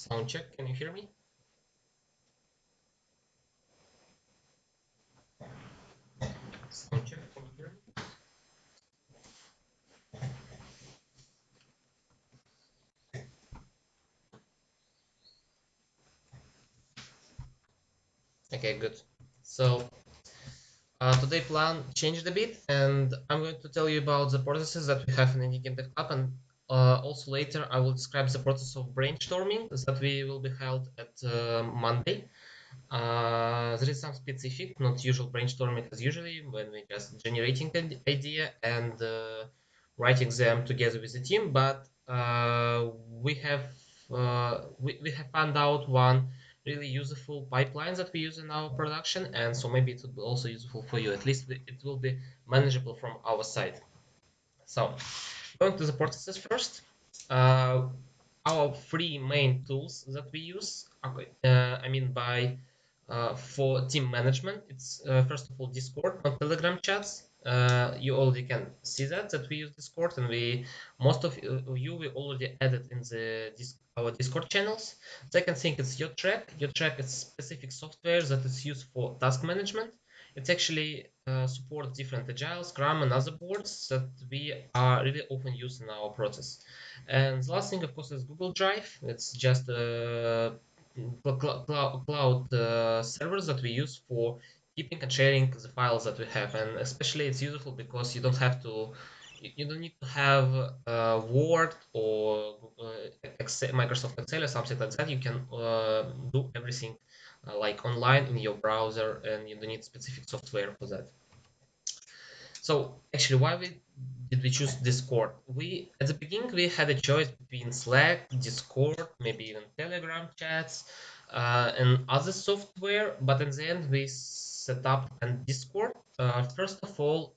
Sound check, can you hear me? Sound check, can you hear me? Okay, good. So today plan changed a bit, and I'm going to tell you about the processes that we have in the Gamedev Club, and also later I will describe the process of brainstorming that we will be held at Monday. There is some specific, not usual brainstorming as usually when we just generating an idea and writing them together with the team, but we have we have found out one really useful pipelines that we use in our production, and so maybe it will be also useful for you. At least it will be manageable from our side. So going to the processes first. Uh, our three main tools that we use, I mean by for team management, it's first of all Discord, not Telegram chats. You already can see that we use Discord, and we most of you we already added in the our Discord channels. Second thing is Youtrack. Youtrack is specific software that is used for task management. It actually supports different Agile, Scrum, and other boards that we are really often used in our process. And the last thing, of course, is Google Drive. It's just cloud servers that we use for keeping and sharing the files that we have. And especially it's useful because you don't have to you don't need to have Word or Excel, Microsoft Excel or something like that. You can do everything like online in your browser, and you don't need specific software for that. So actually, did we choose Discord? We at the beginning we had a choice between Slack, Discord, maybe even Telegram chats, and other software. But in the end, we set up and Discord. First of all,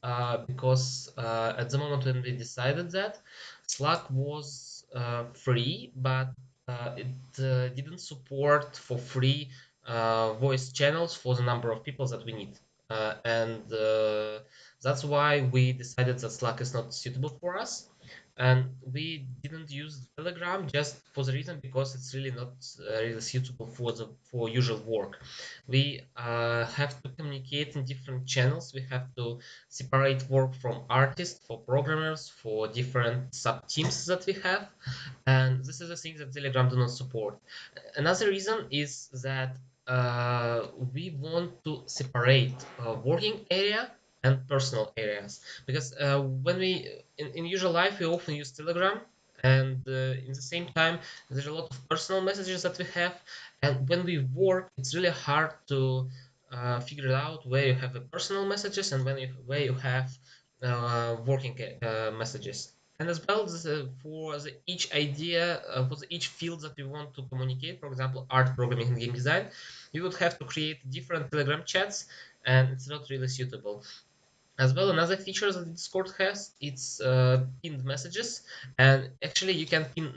because at the moment when we decided that Slack was free, but it didn't support for free voice channels for the number of people that we need, and that's why we decided that Slack is not suitable for us. And we didn't use Telegram just for the reason because it's really not really suitable for the for usual work. We have to communicate in different channels. We have to separate work from artists, for programmers, for different sub teams that we have, and this is the thing that Telegram do not support. Another reason is that we want to separate working area and personal areas, because when we in usual life we often use Telegram, and in the same time there's a lot of personal messages that we have, and when we work it's really hard to figure out where you have the personal messages and where you have working messages. And as well, for each idea, for each field that we want to communicate, for example, art, programming, and game design, you would have to create different Telegram chats, and it's not really suitable. As well, another feature that Discord has, it's pinned messages, and actually you can pin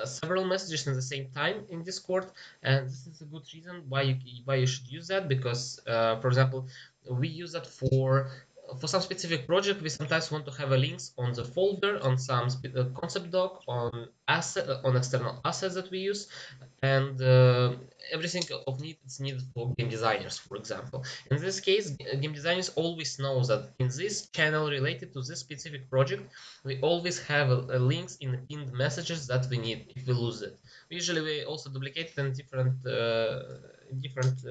several messages at the same time in Discord, and this is a good reason why you should use that, because for example, we use that for some specific project. We sometimes want to have a links on the folder, on some concept doc, on on external assets that we use, and everything of need is needed for game designers, for example. In this case, game designers always know that in this channel related to this specific project, we always have a links in the pinned messages that we need if we lose it. Usually, we also duplicate it in different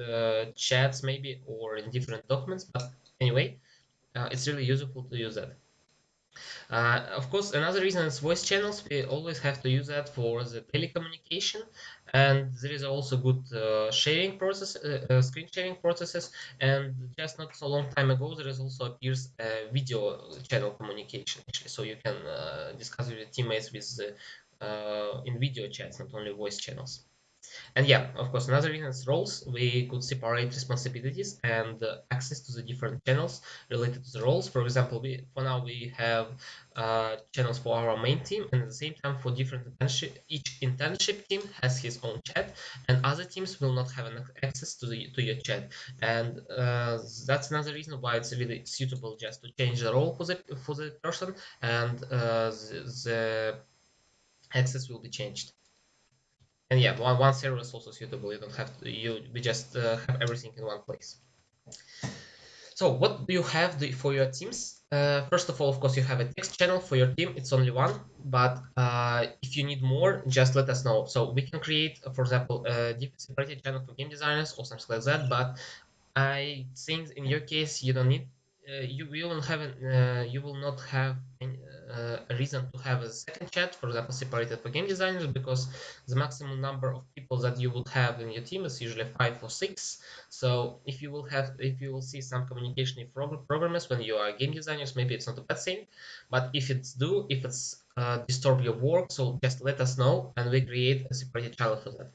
chats, maybe, or in different documents. But anyway, it's really useful to use that. Of course, another reason is voice channels. We always have to use that for the daily communication, and there is also good sharing process, screen sharing processes. And just not so long time ago, there is also appears video channel communication actually, so you can discuss with your teammates with in video chats, not only voice channels. And yeah, of course, another reason is roles. We could separate responsibilities and access to the different channels related to the roles. For example, for now we have channels for our main team, and at the same time for different internship. Each internship team has his own chat, and other teams will not have access to your chat. And that's another reason why it's really suitable just to change the role for the person, and the access will be changed. And yeah, one server is also suitable. You don't have to, we just have everything in one place. So what do you have for your teams? First of all, of course, you have a text channel for your team. It's only one, but if you need more, just let us know. So we can create, for example, a separated channel for game designers or something like that. But I think in your case, you don't need. You will not have a reason to have a second chat, for example, separated for game designers, because the maximum number of people that you will have in your team is usually 5 or 6. So if you will see some communication with programmers when you are game designers, maybe it's not a bad thing. But if it's disturb your work, so just let us know and we create a separated channel for that.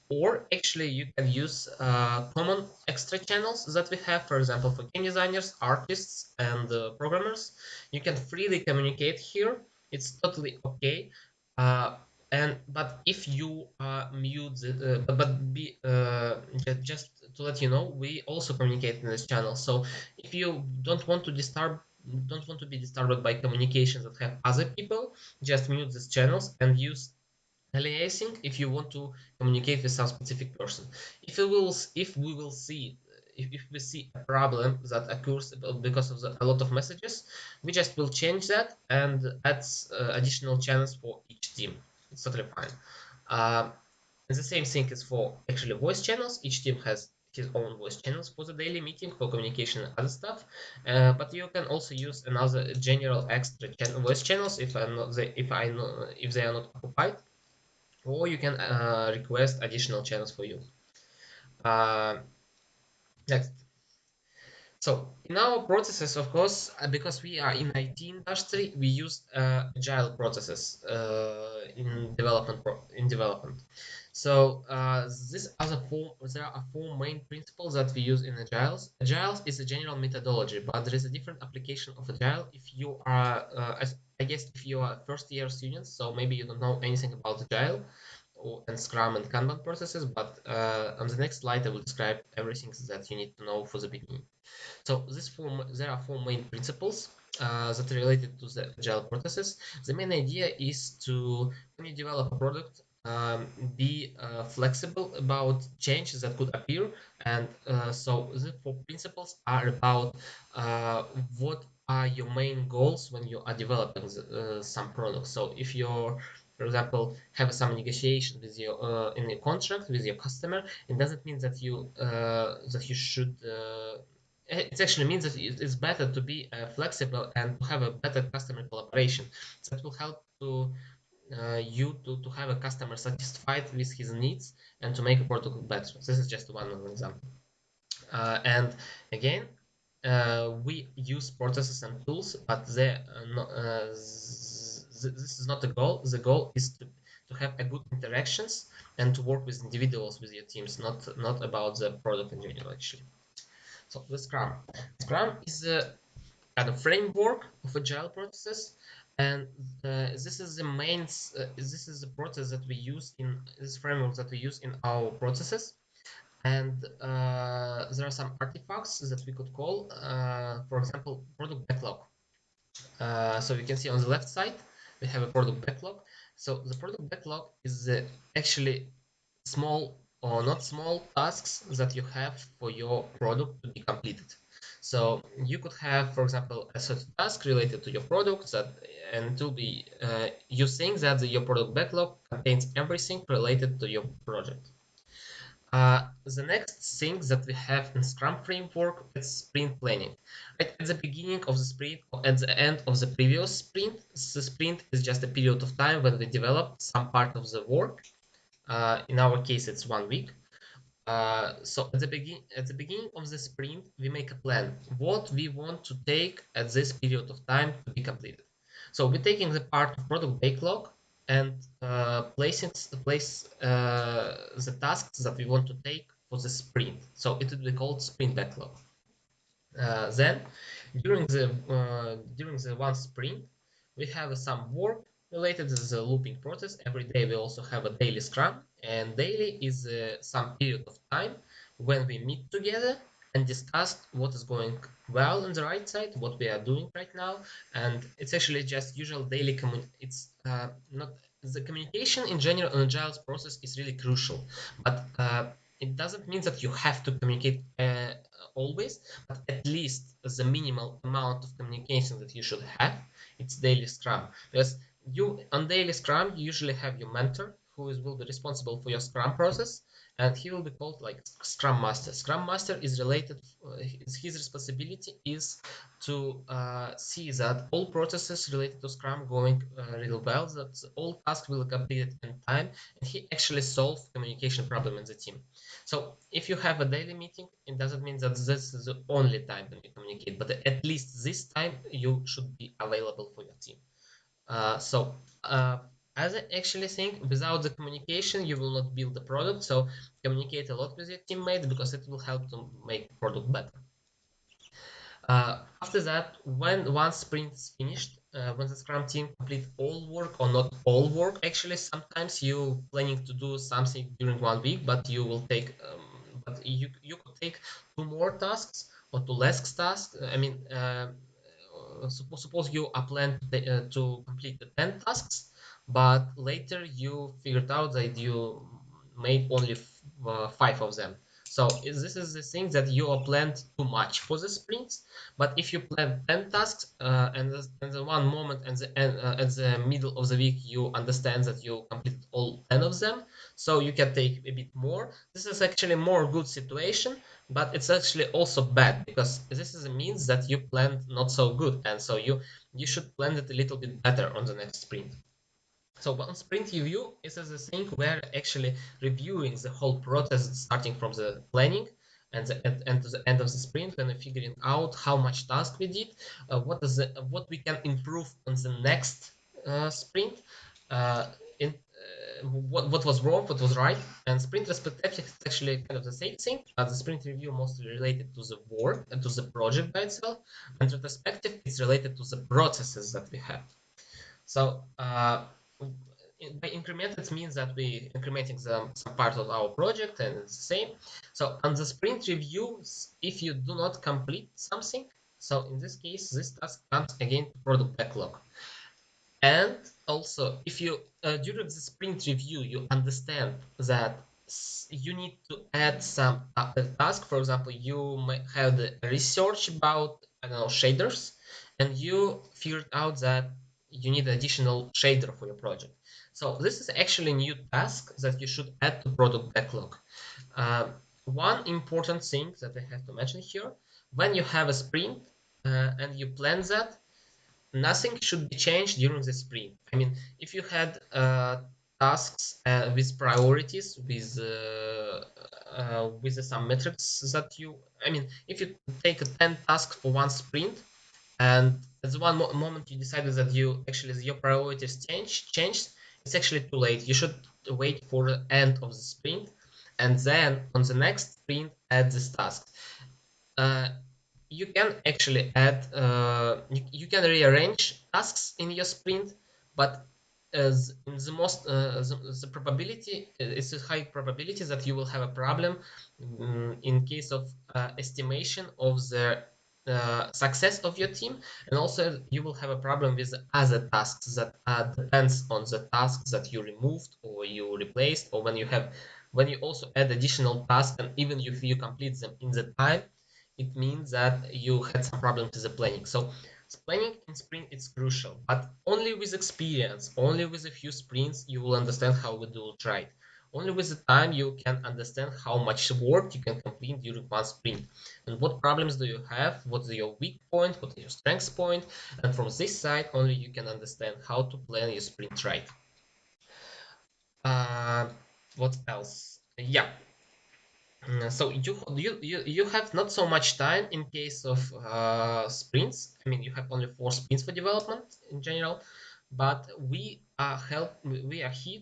Or actually, you can use common extra channels that we have, for example, for game designers, artists, and programmers. You can freely communicate here. It's totally okay. Uh, but if you mute but be just to let you know, we also communicate in this channel. So if you don't want to be disturbed by communications that have other people, just mute these channels and use aliasing if you want to communicate with some specific person. If we see a problem that occurs because of a lot of messages, we just will change that and add additional channels for each team. It's totally fine. uh, and the same thing is for actually voice channels. Each team has his own voice channels for the daily meeting, for communication and other stuff. But you can also use another general extra voice channels if they are not occupied, or you can request additional channels for you. Uh, Next. So in our processes, of course, because we are in IT industry, we use agile processes in development. So there are four main principles that we use in agiles. Agiles is a general methodology, but there is a different application of agile. If you are, I guess, if you are first year students, so maybe you don't know anything about agile and Scrum and Kanban processes, but on the next slide I will describe everything that you need to know for the beginning. So there are four main principles that are related to the agile processes. The main idea is to, when you develop a product, be flexible about changes that could appear. And so the four principles are about what are your main goals when you are developing some product. So if you're, for example, have some negotiation with your in a contract with your customer, it doesn't mean that you should it actually means that it's better to be flexible and to have a better customer collaboration. So that will help to have a customer satisfied with his needs and to make a product better. This is just one example. And again, we use processes and tools, but this is not the goal. The goal is to have a good interactions and to work with individuals with your teams, not about the product in general, actually. So the Scrum. Scrum is a kind of framework of agile processes, and this is the main. This is the process that we use in this framework that we use in our processes. And there are some artifacts that we could call, for example, product backlog. So you can see on the left side we have a product backlog. So the product backlog is actually small or not small tasks that you have for your product to be completed. So you could have, for example, a certain task related to your product and to be you think that your product backlog contains everything related to your project. The next thing that we have in Scrum framework is sprint planning. Right at the beginning of the sprint or at the end of the previous sprint, the sprint is just a period of time when we develop some part of the work. In our case, it's 1 week. So at the beginning of the sprint, we make a plan what we want to take at this period of time to be completed. So we're taking the part of product backlog and place the tasks that we want to take for the sprint. So it will be called sprint backlog. Then during the one sprint, we have some work related to the looping process. Every day we also have a daily scrum, and daily is some period of time when we meet together and discuss what is going well on the right side, what we are doing right now. And it's actually just usual daily it's not the communication in general in Agile's process is really crucial, but it doesn't mean that you have to communicate always, but at least the minimal amount of communication that you should have, it's daily Scrum. Because you on daily Scrum, you usually have your mentor who will be responsible for your Scrum process, and he will be called like Scrum Master. Scrum Master is related, his responsibility is to see that all processes related to Scrum going really well, that all tasks will be completed in time, and he actually solves communication problem in the team. So if you have a daily meeting, it doesn't mean that this is the only time when you communicate, but at least this time you should be available for your team. So as I actually think, without the communication, you will not build the product. So communicate a lot with your teammates because it will help to make product better. After that, when one sprint is finished, when the Scrum team complete all work or not all work, actually sometimes you planning to do something during 1 week, but you will take, but you could take 2 more tasks or 2 less tasks. I mean, suppose you are planned to complete the 10 tasks, but later you figured out that you made only 5 of them. So this is the thing that you are planned too much for the sprints. But if you plan 10 tasks and the one moment at the middle of the week you understand that you completed all 10 of them, so you can take a bit more. This is actually more good situation, but it's actually also bad because this is means that you planned not so good, and so you should plan it a little bit better on the next sprint. So on sprint review, it is the thing where actually reviewing the whole process, starting from the planning and to the end of the sprint, and figuring out how much task we did, what we can improve on the next sprint, in what was wrong, what was right, and sprint retrospective is actually kind of the same thing. The sprint review mostly related to the work and to the project by itself, and retrospective is related to the processes that we have. So by increment, it means that we incrementing some part of our project and it's the same. So on the sprint reviews, if you do not complete something, so in this case, this task comes again to product backlog. And also, if you during the sprint review, you understand that you need to add some task. For example, you might have the research about, I don't know, shaders, and you figured out that you need additional shader for your project. So this is actually a new task that you should add to product backlog. One important thing that I have to mention here, when you have a sprint and you plan that, nothing should be changed during the sprint. I mean, if you had tasks with priorities, with some metrics that you, I mean, if you take 10 tasks for one sprint, and at the one moment you decided that you actually your priorities changed, it's actually too late. You should wait for the end of the sprint, and then on the next sprint add this task. You can actually add, you can rearrange tasks in your sprint, but as the most the probability it's a high probability that you will have a problem in case of estimation of the success of your team, and also you will have a problem with other tasks that depends on the tasks that you removed or you replaced, or when you also add additional tasks, and even if you complete them in the time, it means that you had some problems with the planning. So planning in sprint is crucial, but only with experience, only with a few sprints, you will understand how we do it right. Only with the time you can understand how much work you can complete during one sprint, and what problems do you have, what's your weak point, what is your strength point, and from this side only you can understand how to plan your sprint right. Uh, what else? Yeah, so you have not so much time in case of sprints. I mean, you have only 4 sprints for development in general, but we are here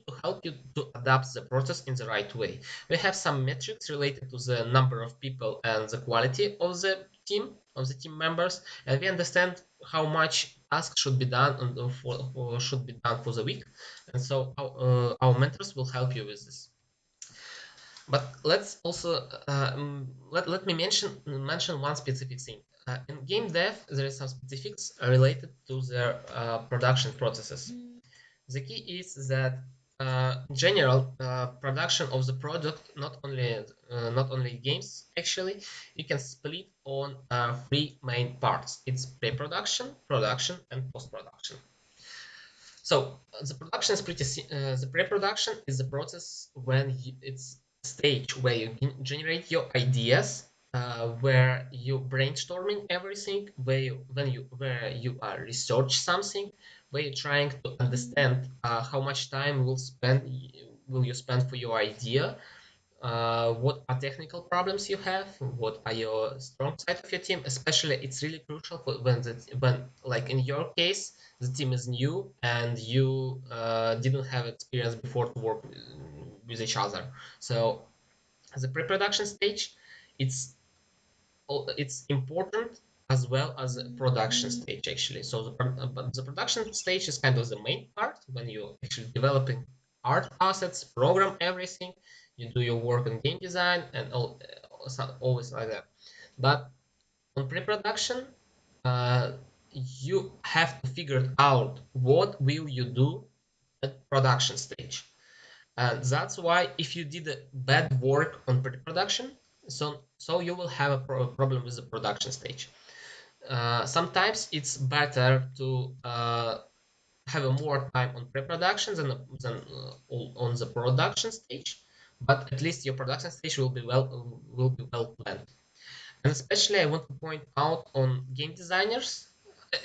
to help you to adapt the process in the right way. We have some metrics related to the number of people and the quality of the team members, and we understand how much tasks should be done or should be done for the week, and so our mentors will help you with this. But let's also let me mention one specific thing. In game dev, there is some specifics related to their production processes. The key is that general production of the product, not only games actually, you can split on three main parts. It's pre-production, production, and post-production. So the pre-production is the process when it's stage where you generate your ideas, where you brainstorming everything, where you are research something, where you're trying to understand how much time will you spend for your idea, what are technical problems you have, what are your strong side of your team. Especially it's really crucial for when like in your case the team is new and you didn't have experience before to work with each other. So the pre-production stage, it's it's important as well as the production stage actually. So the production stage is kind of the main part when you're actually developing art assets, program everything, you do your work in game design and always like that. But on pre-production, uh, you have to figure out what will you do at production stage. And that's why if you did a bad work on pre-production, so you will have a problem with the production stage. Sometimes it's better to have a more time on pre-production than on the production stage, but at least your production stage will be well planned. And especially I want to point out on game designers.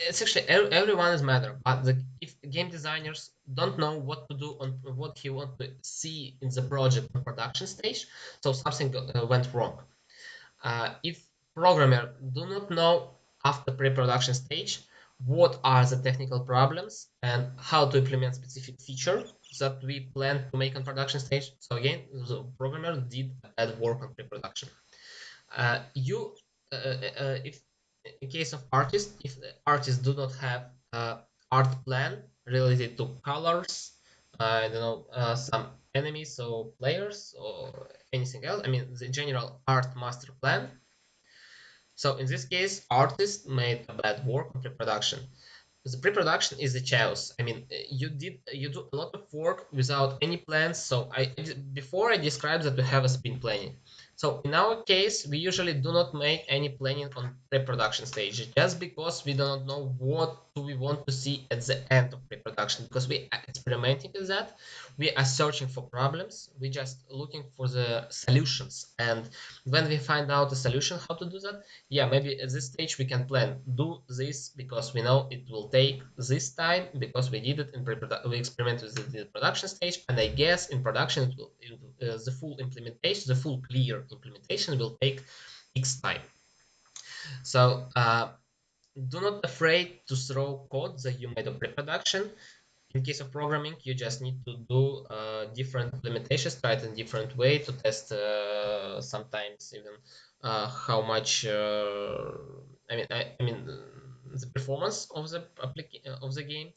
It's actually everyone is matter, but if game designers don't know what to do on what he want to see in the project on production stage, so something went wrong. If programmer do not know after pre-production stage what are the technical problems and how to implement specific feature that we plan to make on production stage, so again the programmer did bad work on pre-production. You if in case of artists, if the artists do not have art plan related to colors, I don't know, some enemies or players or anything else, I mean the general art master plan, so in this case artist made a bad work on pre-production. The pre-production is a chaos. I mean, you do a lot of work without any plans. So before I described that we have a sprint planning. So in our case, we usually do not make any planning on pre-production stage just because we do not know what do we want to see at the end of pre-production, because we are experimenting with that. We are searching for problems. We just looking for the solutions. And when we find out the solution how to do that, yeah, maybe at this stage we can plan do this because we know it will take this time because we did it in we experimented with it in the production stage, and I guess in production the full implementation, the full clear implementation will take X time. So do not afraid to throw code that you made of pre-production. In case of programming, you just need to do different implementations, try it in different way to test sometimes even how much I mean the performance of the game.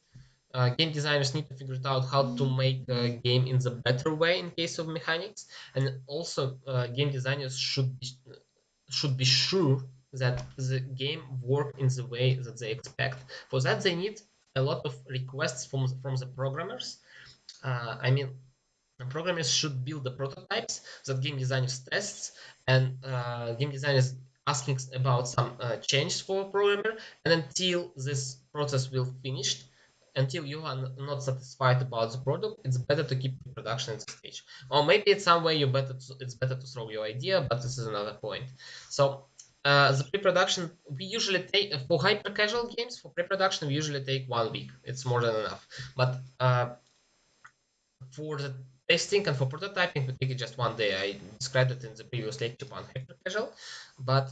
Game designers need to figure it out how to make a game in the better way in case of mechanics, and also game designers should be sure that the game work in the way that they expect. For that, they need a lot of requests from the programmers. I mean, programmers should build the prototypes that game designers tests, and game designers asking about some changes for programmer, and until this process will finish, until you are not satisfied about the product, it's better to keep the production at the stage. Or maybe in some way it's better to throw your idea, but this is another point. So the pre-production we usually take for hyper casual games. For pre-production we usually take 1 week. It's more than enough. But for the testing and for prototyping, we take it just 1 day. I described it in the previous lecture on hyper casual. But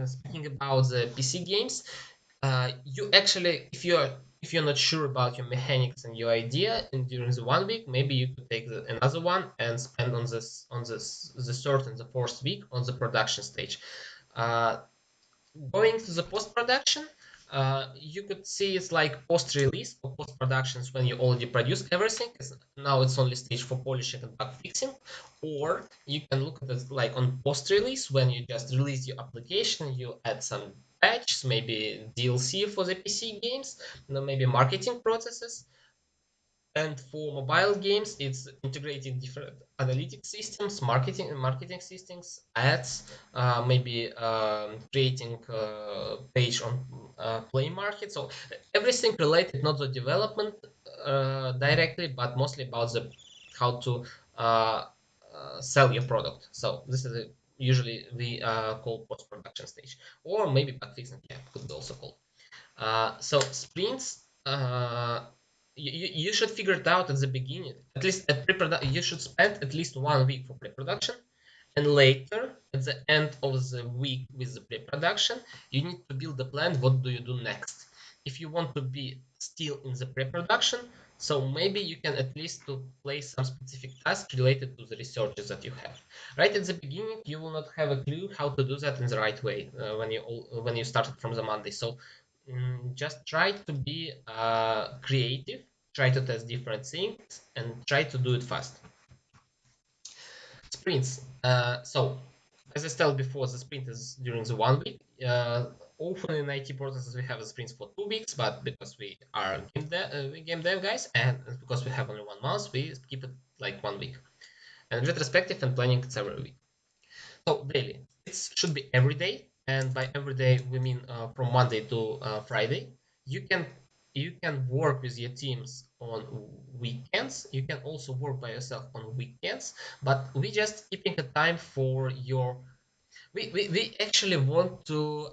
speaking about the PC games, you actually, if you're not sure about your mechanics and your idea, and during the 1 week, maybe you could take another one and spend on this the third and the fourth week on the production stage. Uh, Going to the post-production, you could see it's like post-release or post-productions when you already produced everything. Now it's only stage for polishing and bug fixing, Or you can look at it like on post-release, when you just release your application, you add some patches, maybe DLC for the PC games, maybe marketing processes. And for mobile games, it's integrating different analytics systems, marketing systems, ads, maybe creating page on Play Market. So everything related not to development directly, but mostly about the how to sell your product. So this is usually we call post-production stage, or maybe bug fixing. Yeah, could be also called. So sprints, you should figure it out at the beginning. At least at pre-production, you should spend at least 1 week for pre-production, and later at the end of the week with the pre-production, you need to build a plan. What do you do next? If you want to be still in the pre-production, so maybe you can at least to place some specific tasks related to the researches that you have. Right at the beginning, you will not have a clue how to do that in the right way when you started from the Monday. So just try to be creative, try to test different things, and try to do it fast. Sprints. So, as I said before, the sprint is during the 1 week. Often in IT processes, we have a sprints for 2 weeks, but because we are game dev guys, and because we have only 1 month, we keep it like 1 week. And retrospective and planning, it's every week. So daily, it should be every day, and by every day we mean from Monday to Friday. You can you can work with your teams on weekends. You can also work by yourself on weekends, but we just keeping a time for your. We actually want to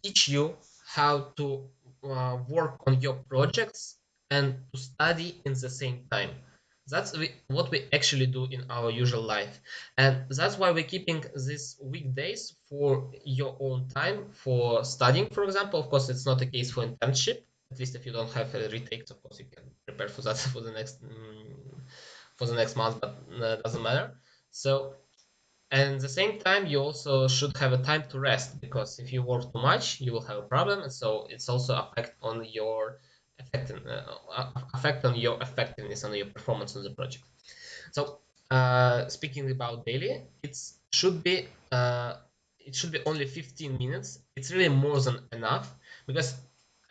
teach you how to work on your projects and to study in the same time. That's what we actually do in our usual life. And that's why we're keeping these weekdays for your own time for studying, for example. Of course, it's not the case for internship. At least if you don't have a retake, of course, you can prepare for that for the next month, but doesn't matter. So and at the same time, you also should have a time to rest, because if you work too much, you will have a problem, and so it's also affect on your effectiveness and your performance on the project. So speaking about daily, it should be only 15 minutes. It's really more than enough, because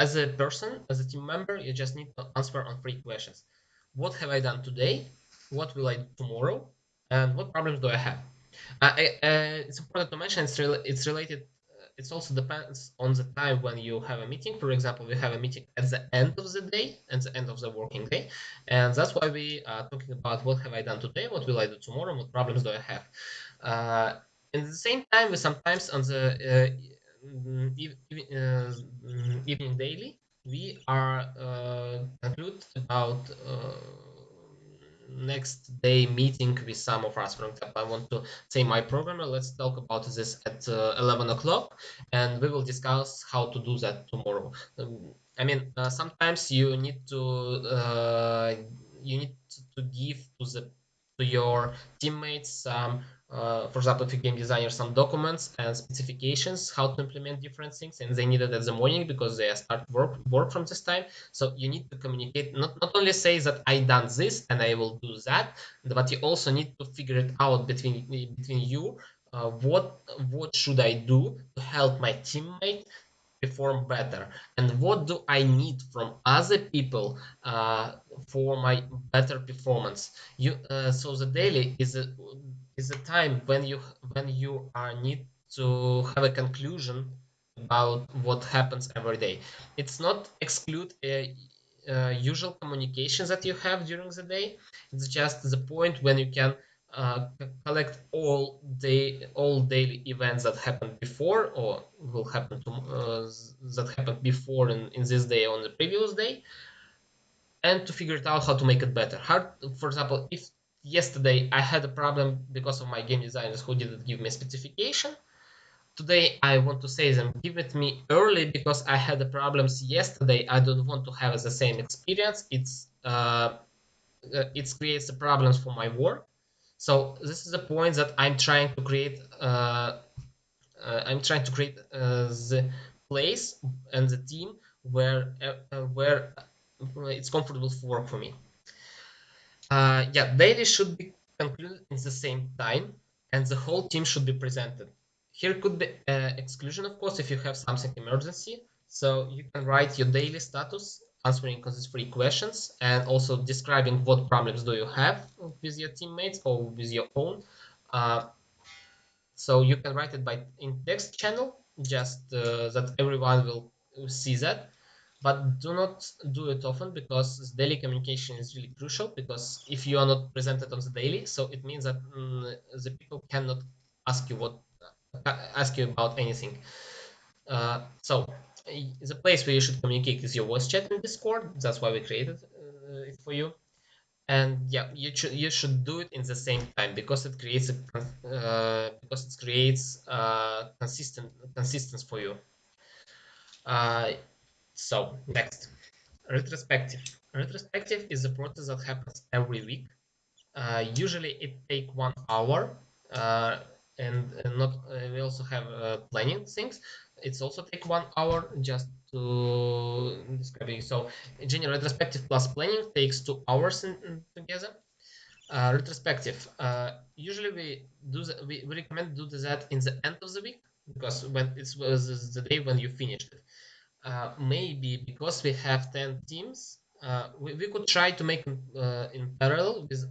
as a person, as a team member, you just need to answer on 3 questions. What have I done today? What will I do tomorrow? And what problems do I have? It's important to mention it's related. It also depends on the time when you have a meeting. For example, we have a meeting at the end of the day, at the end of the working day, and that's why we are talking about what have I done today, what will I do tomorrow, what problems do I have. At the same time, we sometimes on the evening daily, we are conclude about next day meeting with some of us. For example, I want to say my programmer, let's talk about this at 11 o'clock, and we will discuss how to do that tomorrow. I mean, sometimes you need to give to your teammates some for example, if you game designer, some documents and specifications how to implement different things, and they need it at the morning because they start work from this time. So you need to communicate, not only say that I done this and I will do that, but you also need to figure it out between you. What should I do to help my teammate perform better, and what do I need from other people for my better performance. So the daily is a time when you are need to have a conclusion about what happens every day. It's not exclude usual communications that you have during the day. It's just the point when you can collect all daily events that happened before or will happen that happened before in this day or on the previous day, and to figure it out how to make it better. For example, if yesterday I had a problem because of my game designers who didn't give me a specification, today I want to say them give it me early because I had the problems yesterday. I don't want to have the same experience. It creates the problems for my work. So this is the point that I'm trying to create. The place and the team where it's comfortable for work for me. Yeah, daily should be concluded in the same time, and the whole team should be presented. Here could be exclusion, of course, if you have something emergency. So you can write your daily status, answering these three questions, and also describing what problems do you have with your teammates or with your own. Uh, so you can write it by in text channel, just that everyone will see that. But do not do it often because daily communication is really crucial. Because if you are not presented on the daily, so it means that the people cannot ask you ask you about anything. So the place where you should communicate is your voice chat in Discord. That's why we created it for you. And yeah, you should do it in the same time because it creates consistent consistency for you. Uh, so next, retrospective. Retrospective is a process that happens every week. Usually it take 1 hour, uh, and not we also have planning things. It's also take 1 hour just to describing. So general retrospective plus planning takes 2 hours together. Retrospective. Usually we recommend do that in the end of the week because when it was the day when you finished it. Maybe because we have 10 teams, we could try to make in parallel with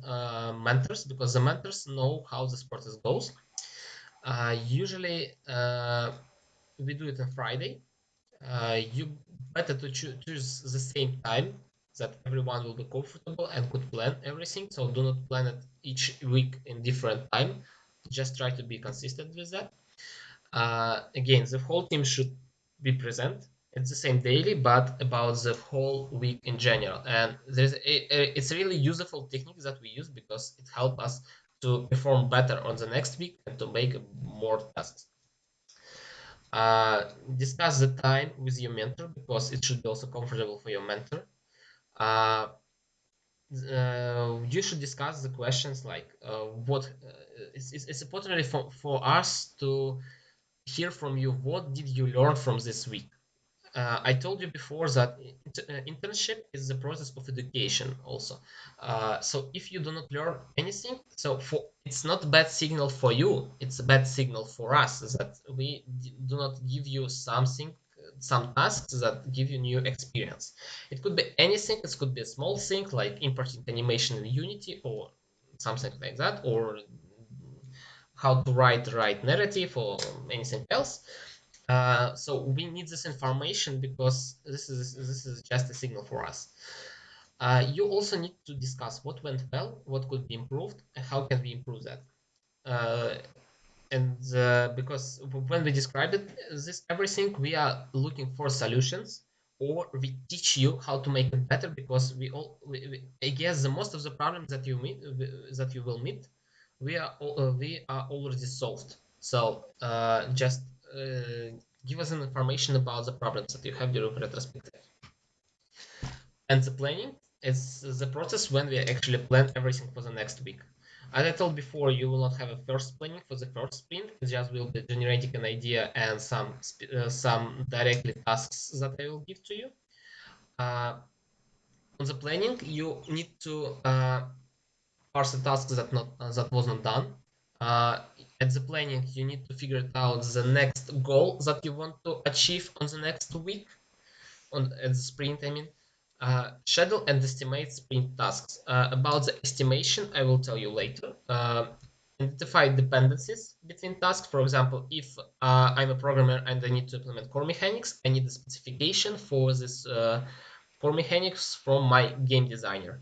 mentors because the mentors know how the sport goes. Usually we do it on Friday. You better to choose the same time that everyone will be comfortable and could plan everything. So do not plan it each week in different time. Just try to be consistent with that. Again, the whole team should be present. It's the same daily, but about the whole week in general. And it's a really useful technique that we use because it helps us to perform better on the next week and to make more tasks. Discuss the time with your mentor because it should be also comfortable for your mentor. Uh, you should discuss the questions like what it's important for us to hear from you what did you learn from this week. I told you before that internship is the process of education also. So if you do not learn anything, so for it's not a bad signal for you, it's a bad signal for us that we do not give you something, some tasks that give you new experience. It could be anything, it could be a small thing like importing animation in Unity or something like that, or how to write the right narrative or anything else. So we need this information because this is just a signal for us. You also need to discuss what went well, what could be improved, and how can we improve that. Uh, and because when we describe it, this everything we are looking for solutions, or we teach you how to make it better because I guess the most of the problems that that you will meet, we are already solved. So just uh, give us an information about the problems that you have during retrospective. And the planning is the process when we actually plan everything for the next week. As I told before, you will not have a first planning for the first sprint. It just will be generating an idea and some directly tasks that I will give to you. On the planning, you need to parse the tasks that was not done. Uh, at the planning, you need to figure out the next goal that you want to achieve on the next week at the sprint. I mean, schedule and estimate sprint tasks. About the estimation, I will tell you later. Identify dependencies between tasks. For example, if I'm a programmer and I need to implement core mechanics, I need a specification for this core mechanics from my game designer.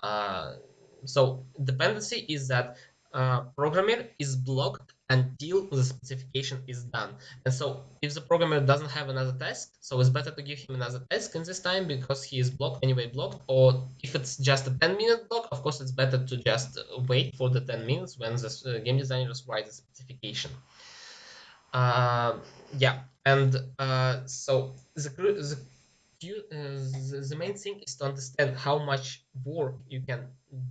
Uh, so dependency is that programmer is blocked until the specification is done. And so if the programmer doesn't have another task, so it's better to give him another task in this time because he is blocked anyway blocked. Or if it's just a 10-minute block, of course it's better to just wait for the 10 minutes when the game designer writes the specification. Yeah, and so the main thing is to understand how much work you can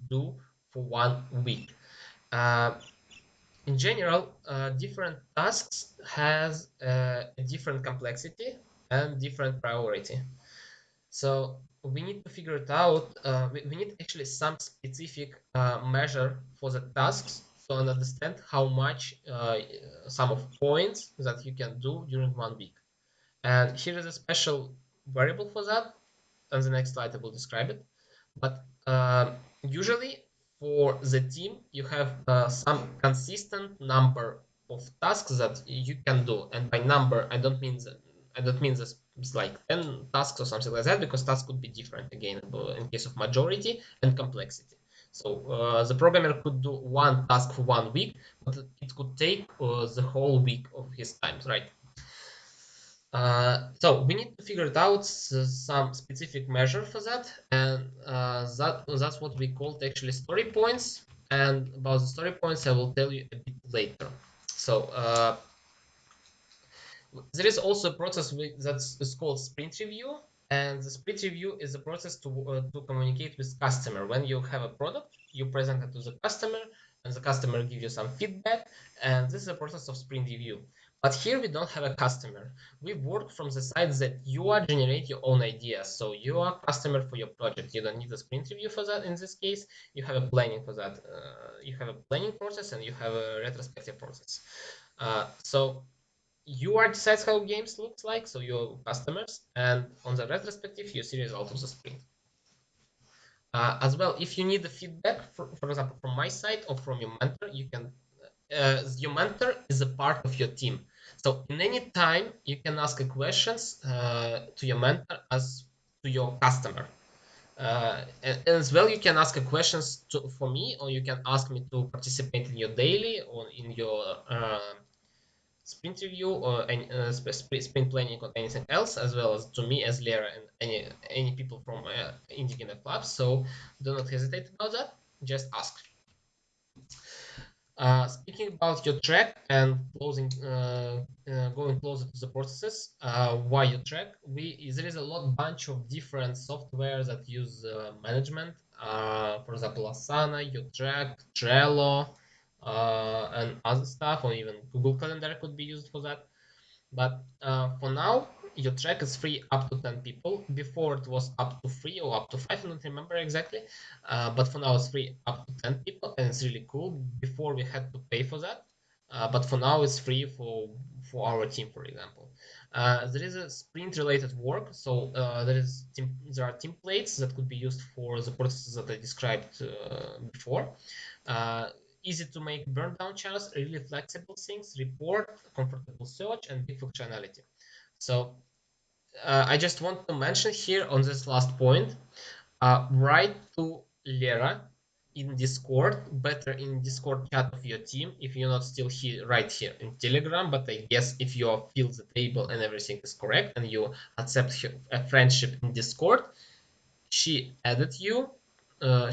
do for 1 week. Uh, in general, different tasks has a different complexity and different priority. So we need to figure it out. We need actually some specific measure for the tasks to understand how much sum of points that you can do during 1 week. And here is a special variable for that. On the next slide, I will describe it. But usually for the team, you have some consistent number of tasks that you can do. And by number, I don't mean this it's like 10 tasks or something like that, because tasks could be different again in case of majority and complexity. So the programmer could do one task for 1 week, but it could take the whole week of his time, right? So we need to figure it out some specific measure for that, and that's what we called actually story points. And about the story points, I will tell you a bit later. So there is also a process that's called sprint review, and the sprint review is a process to communicate with customer. When you have a product, you present it to the customer, and the customer gives you some feedback, and this is a process of sprint review. But here we don't have a customer. We work from the side that you are generate your own ideas. So you are customer for your project. You don't need a sprint review for that. In this case, you have a planning for that. You have a planning process and you have a retrospective process. So you are decides how games looks like, so your customers, and on the retrospective you see result of the sprint. As well, if you need the feedback, for example, from my side or from your mentor, you can. Your mentor is a part of your team, so in any time you can ask questions to your mentor as to your customer. And as well, you can ask questions for me, or you can ask me to participate in your daily or in your sprint review or any sprint planning or anything else, as well as to me as Lera and any people from indie gamer clubs. So do not hesitate about that. Just ask. Speaking about Youtrack and going closer to the processes, why Youtrack? There is a bunch of different software that use management. For example, Asana, Youtrack, Trello, and other stuff, or even Google Calendar could be used for that. But for now, Youtrack is free up to 10 people. Before it was up to 3 or up to 5, I don't remember exactly. But for now, it's free up to 10 people, and it's really cool. Before we had to pay for that, but for now, it's free for our team, for example. There is a sprint-related work, so there are templates that could be used for the processes that I described before. Uh, Easy to make Burndown charts, really flexible things, report, comfortable search, and big functionality. So I just want to mention here on this last point, write to Lera in Discord, better in Discord chat of your team. If you're not still here, right here in Telegram, but I guess if you fill the table and everything is correct and you accept a friendship in Discord, she added you.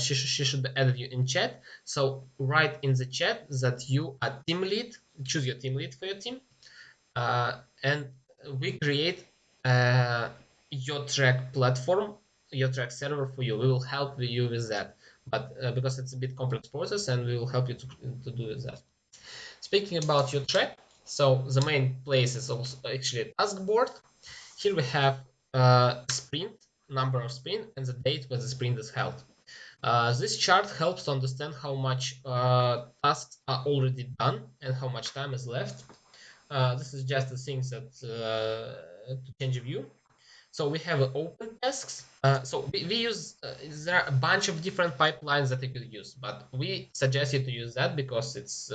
She should add you in chat. So write in the chat that you are team lead. Choose your team lead for your team, and we create Youtrack platform, Youtrack server for you. We will help you with that, but because it's a bit complex process, and we will help you to do that. Speaking about Youtrack, so the main place is also actually a Taskboard. Here we have sprint, number of sprint, and the date when the sprint is held. This chart helps to understand how much tasks are already done and how much time is left. This is just the things that to change view. So we have open tasks. So we use, there are a bunch of different pipelines that you could use, but we suggest you to use that because it's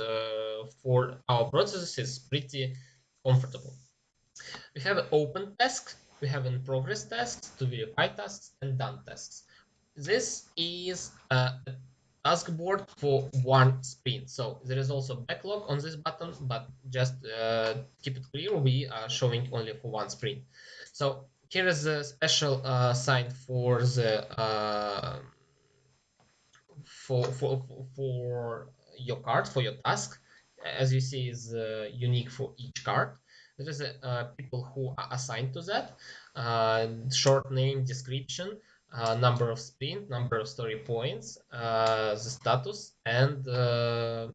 for our processes, it's pretty comfortable. We have open tasks, we have in progress tasks, to verify tasks, and done tasks. This is a task board for one sprint. So there is also backlog on this button, but just keep it clear, we are showing only for one sprint. So here is a special sign for the for your card, for your task. As you see, is unique for each card. There is people who are assigned to that. Short name, description, number of sprint, number of story points, the status, and the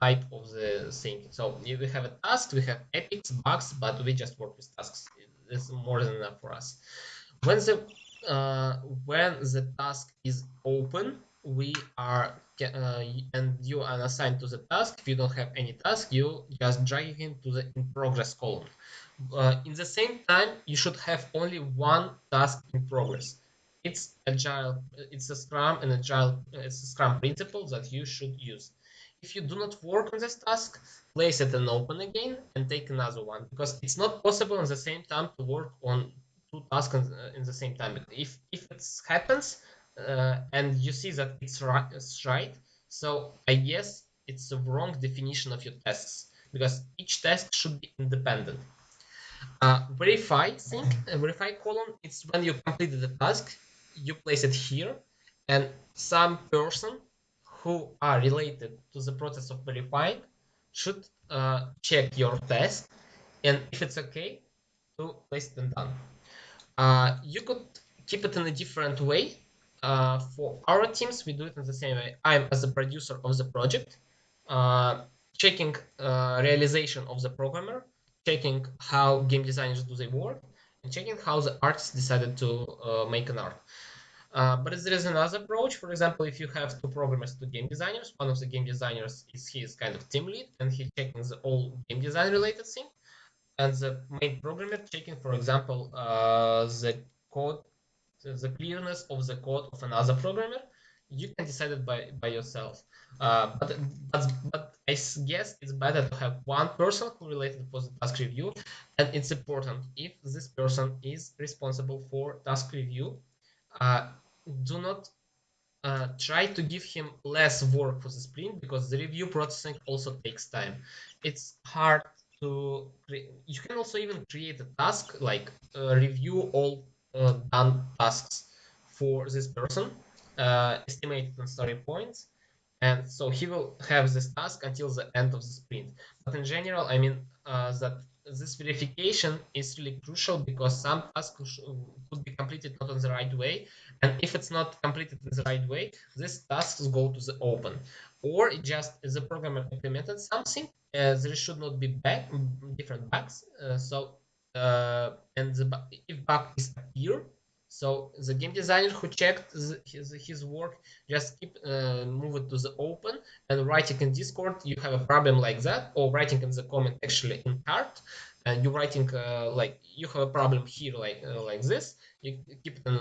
type of the thing. So we have a task, we have epics, bugs, but we just work with tasks. It's more than enough for us. When the when the task is open, we are and you are assigned to the task. If you don't have any task, you just drag it into the in progress column. In the same time, you should have only one task in progress. It's agile. It's a Scrum and agile. It's a Scrum principle that you should use. If you do not work on this task, place it in open again and take another one, because it's not possible at the same time to work on two tasks in the same time. If it happens and you see that it's right, so I guess it's a wrong definition of your tasks, because each task should be independent. Verify column, it's when you completed the task, you place it here, and some person who are related to the process of verifying should check your task, and if it's okay, to place it in done. You could keep it in a different way. For our teams, we do it in the same way. I'm as a producer of the project, uh, checking realization of the programmer, checking how game designers do their work, and checking how the artist decided to make an art. But there is another approach. For example, if you have two programmers, two game designers, one of the game designers is his kind of team lead, and he's checking the all game design related thing, and the main programmer checking, for example, the code, the clearness of the code of another programmer. You can decide it by yourself. But I guess it's better to have one person who related for the task review, and it's important if this person is responsible for task review. Uh, do not try to give him less work for the sprint, because the review processing also takes time. It's hard to you can also even create a task like review all done tasks for this person, estimated on story points, and so he will have this task until the end of the sprint. But in general, I mean, that this verification is really crucial, because some tasks could be completed not in the right way, and if it's not completed in the right way, these tasks go to the open, or it just the programmer implemented something. There should not be different bugs. And if bug is appear, so the game designer who checked his work just keep move it to the open, and writing in Discord you have a problem like that, or writing in the comment actually in cart, and you writing like you have a problem here like this. You keep it in,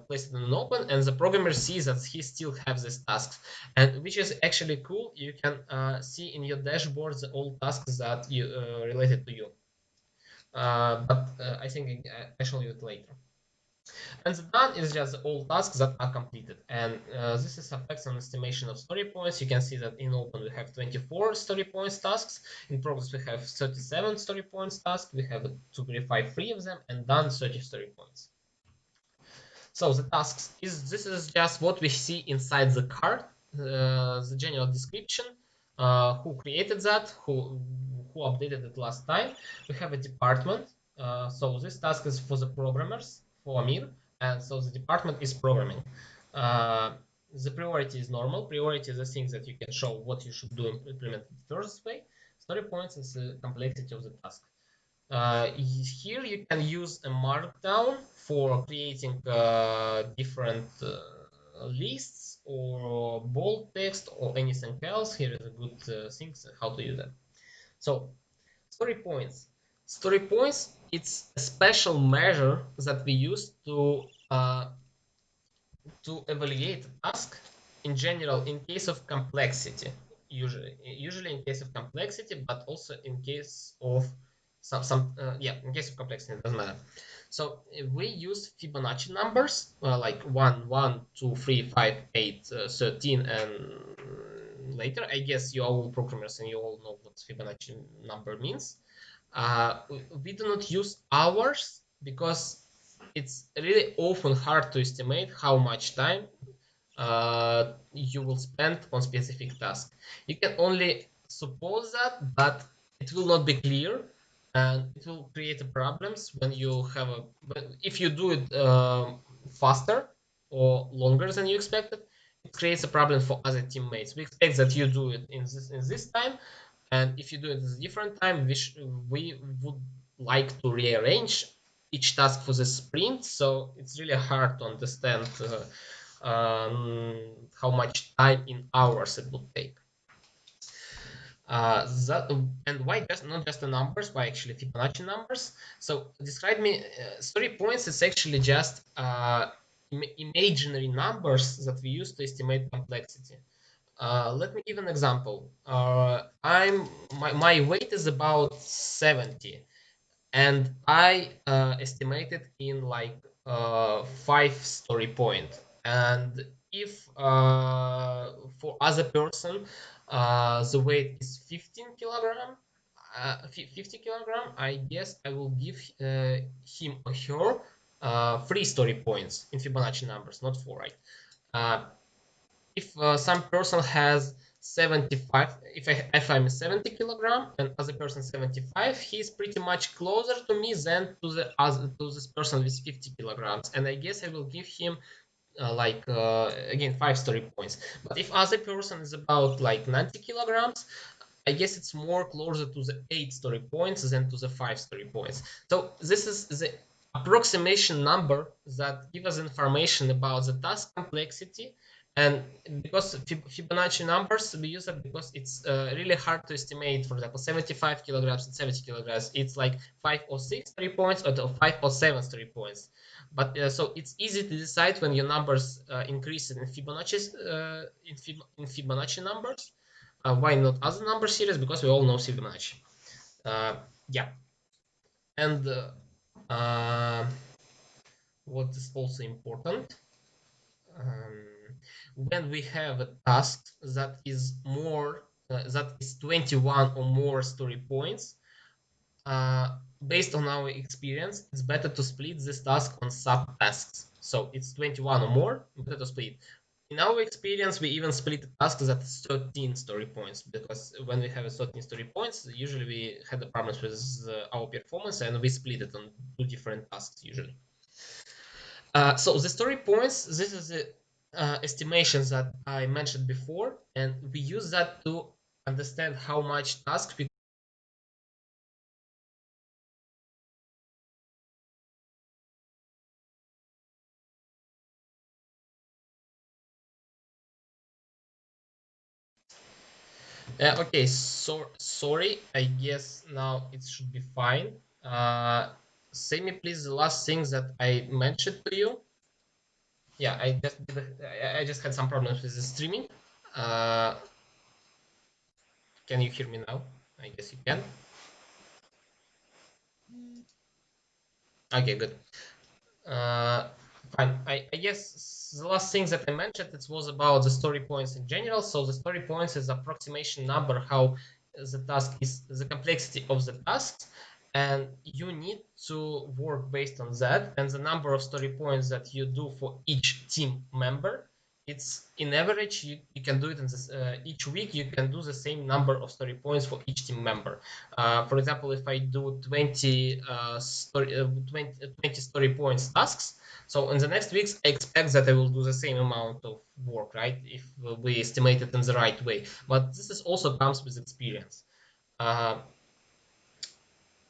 place it in an open, and the programmer sees that he still has these tasks, and which is actually cool. You can see in your dashboard the all tasks that you related to you. But I think I show you it later. And the done is just all tasks that are completed. And this is affects on estimation of story points. You can see that in open we have 24 story points tasks. In progress we have 37 story points tasks. We have to verify 3 of them, and done 30 story points. So the tasks this is just what we see inside the card, the general description, who created that, who updated it last time. We have a department. So this task is for the programmers, for Amir, and so the department is programming. Uh, the priority is normal. Priority is the things that you can show what you should do and implement it the first way. Story points is the complexity of the task. Here you can use a markdown for creating different lists or bold text or anything else. Here is a good thing how to use that. So story points. Story points, it's a special measure that we use to evaluate a task in general in case of complexity, usually in case of complexity, but also in case of in case of complexity, it doesn't matter. So we use Fibonacci numbers like 1 1 2 3 5 8 13 and later. I guess you all programmers and you all know what Fibonacci number means. We do not use hours, because it's really often hard to estimate how much time you will spend on specific task. You can only suppose that, but it will not be clear, and it will create problems when you have a. If you do it faster or longer than you expected, it creates a problem for other teammates. We expect that you do it in this time, and if you do it at a different time, we would like to rearrange each task for the sprint, so it's really hard to understand how much time in hours it would take. That and why just not just the numbers, why actually Fibonacci numbers? So describe me story points is actually just imaginary numbers that we use to estimate complexity. Let me give an example. My weight is about 70, and I estimated in like 5 story point. And if for other person the weight is 15 kilogram, 50 kilogram, I guess I will give him or her 3 story points in Fibonacci numbers, not 4, right? Uh, if some person has 75, if I'm 70 kilogram and other person 75, he's pretty much closer to me than to this person with 50 kilograms, and I guess I will give him again 5 story points. But if other person is about like 90 kilograms, I guess it's more closer to the 8 story points than to the 5 story points. So this is the approximation number that gives us information about the task complexity. And because Fibonacci numbers, we use it because it's really hard to estimate. For example, 75 kilograms and 70 kilograms, it's like 5 or 6 story points or 5 or 7 story points. But so it's easy to decide when your numbers increase in Fibonacci numbers. Why not other number series? Because we all know Fibonacci. Yeah, and what is also important, when we have a task that is more that is 21 or more story points, based on our experience, it's better to split this task on subtasks. So it's 21 or more, better to split. In our experience, we even split the tasks that is 13 story points, because when we have a 13 story points, usually we had the problems with our performance, and we split it on 2 different tasks usually. So the story points, this is the estimations that I mentioned before, and we use that to understand how much tasks we okay, so sorry. I guess now it should be fine. Say me please the last things that I mentioned to you. Yeah, I just had some problems with the streaming. Uh, can you hear me now? I guess you can. Okay, good. Uh, Fine. I guess the last thing that I mentioned, it was about the story points in general. So the story points is approximation number how the task is, the complexity of the tasks, and you need to work based on that. And the number of story points that you do for each team member, it's in average you can do it in this each week you can do the same number of story points for each team member. For example, if I do 20 story points tasks, so in the next weeks I expect that I will do the same amount of work, right, if we estimate it in the right way. But this is also comes with experience. uh,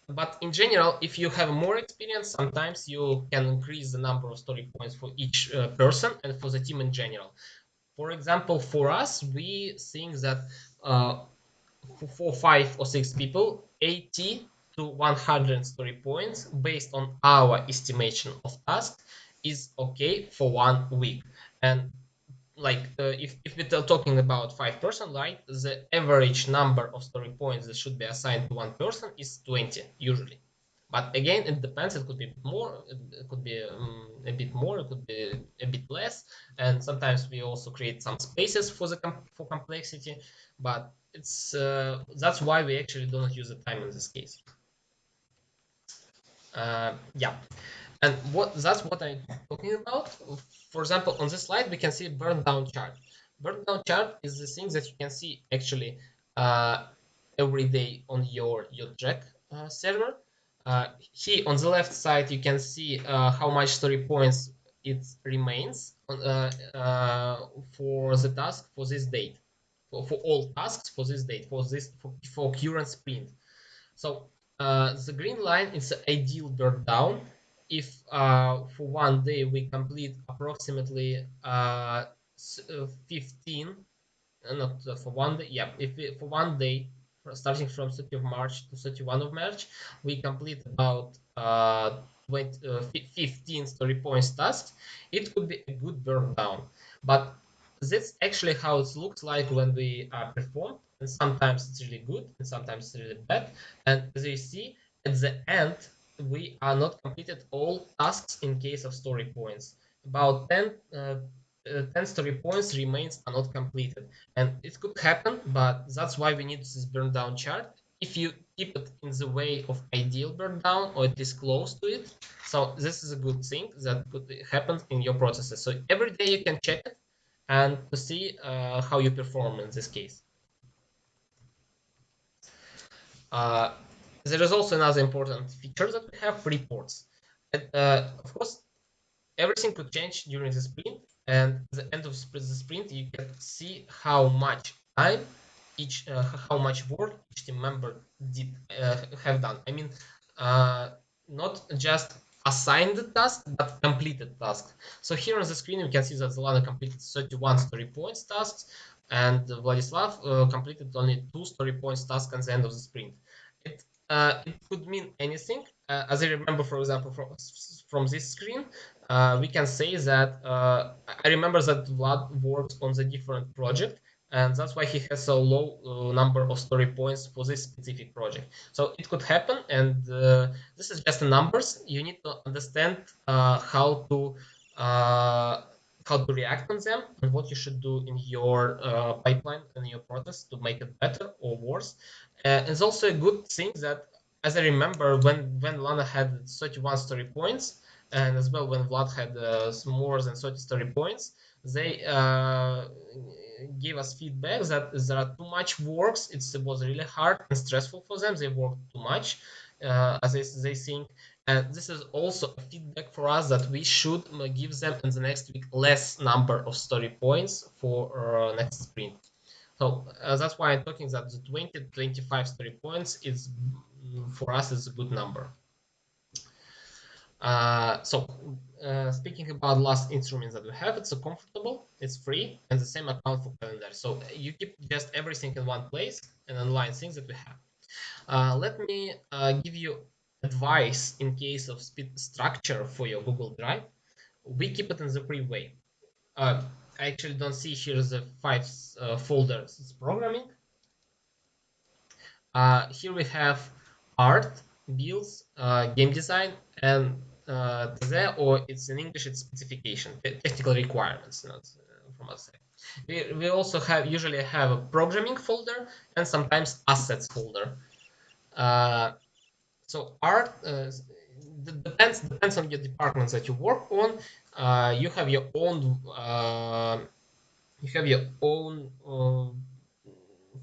but in general, if you have more experience, sometimes you can increase the number of story points for each person and for the team in general. For example, for us, we think that for 5 or 6 people, 80 to 100 story points based on our estimation of tasks is okay for 1 week. And like if we're talking about 5 person, right, the average number of story points that should be assigned to one person is 20 usually. But again, it depends. It could be more, it could be a bit more, it could be a bit less. And sometimes we also create some spaces for the for complexity. But it's that's why we actually don't use the time in this case. Yeah. And that's what I'm talking about. For example, on this slide, we can see Burndown chart. Burndown chart is the thing that you can see actually every day on your Youtrack server. Here on the left side, you can see how much story points it remains for the task for this date, for all tasks for this date, for current sprint. So the green line is the ideal burn down, if for one day we complete approximately 15, not for one day, yeah, if we, for one day, starting from 30th of March to 31 of March, we complete about 15 story points tasks, it could be a good burn down. But that's actually how it looks like when we perform, and sometimes it's really good and sometimes it's really bad. And as you see, at the end, we are not completed all tasks in case of story points. About 10 story points remains are not completed, and it could happen, but that's why we need this burn down chart. If you keep it in the way of ideal burn down, or it is close to it, so this is a good thing that could happen in your processes. So every day you can check it and to see how you perform in this case. uh, there is also another important feature that we have: reports. And, of course, everything could change during the sprint, and at the end of the sprint you can see how much time how much work each team member did have done. I mean, uh, not just assigned the task but completed task. So here on the screen you can see that Zolana completed 31 story points tasks, and Vladislav completed only 2 story points tasks at the end of the sprint. It could mean anything. As I remember, for example, from this screen, we can say that I remember that Vlad works on the different project, and that's why he has a low number of story points for this specific project. So it could happen, and this is just the numbers. You need to understand uh, how to react on them and what you should do in your pipeline and your process to make it better or worse. It's also a good thing that, as I remember, when Lana had 31 story points, and as well when Vlad had more than 30 story points, they gave us feedback that there are too much works. It was really hard and stressful for them. They worked too much, as they think. And this is also a feedback for us that we should give them in the next week less number of story points for next sprint. So that's why I'm talking that the 20 to 25 story points is, for us, is a good number. Speaking about last instruments that we have, it's so comfortable, it's free, and the same account for calendar. So you keep just everything in one place and align things that we have. Let me give you advice in case of speed structure for your Google Drive. We keep it in the free way. I actually don't see here the 5 folders. It's programming. Here we have art, builds, game design, and there, or it's in English, it's specification, technical requirements, not from us. We also usually have a programming folder and sometimes assets folder. So art depends on your departments that you work on. You have your own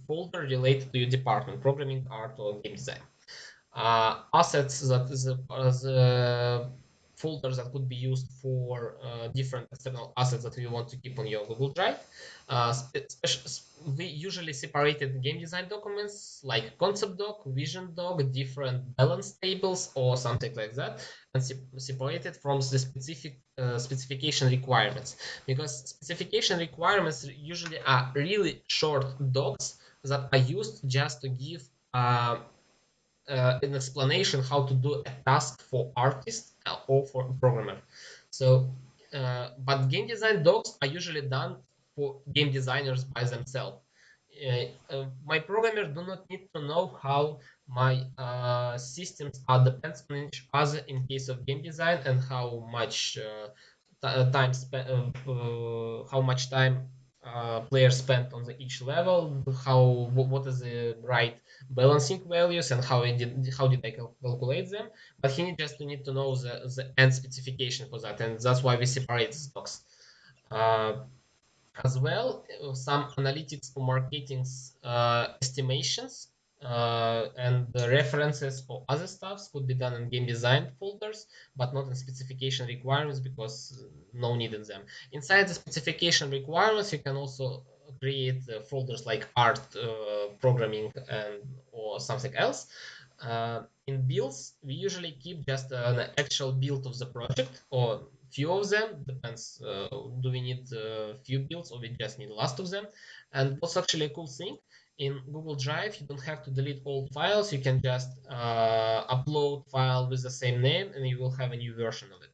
folder related to your department: programming, art, or game design. Assets, that is the folders that could be used for different external assets that you want to keep on your Google Drive. We usually separated game design documents like concept doc, vision doc, different balance tables, or something like that, and separated from the specific specification requirements, because specification requirements usually are really short docs that are used just to give an explanation how to do a task for artist or for a programmer. So, but game design docs are usually done for game designers by themselves. My programmers do not need to know how my systems are depends on each other in case of game design, and how much time spent, how much time players spent on each level, what is the right balancing values, and how did I calculate them. But he just need to know the end specification for that, and that's why we separate these docs. Uh, as well, some analytics for marketing estimations and the references or other stuffs could be done in game design folders, but not in specification requirements, because no need in them. Inside the specification requirements, you can also create folders like art, programming, and or something else. In builds, we usually keep just an actual build of the project, or few of them, depends, do we need few builds or we just need last of them. And what's actually a cool thing, in Google Drive, you don't have to delete all files, you can just upload file with the same name and you will have a new version of it.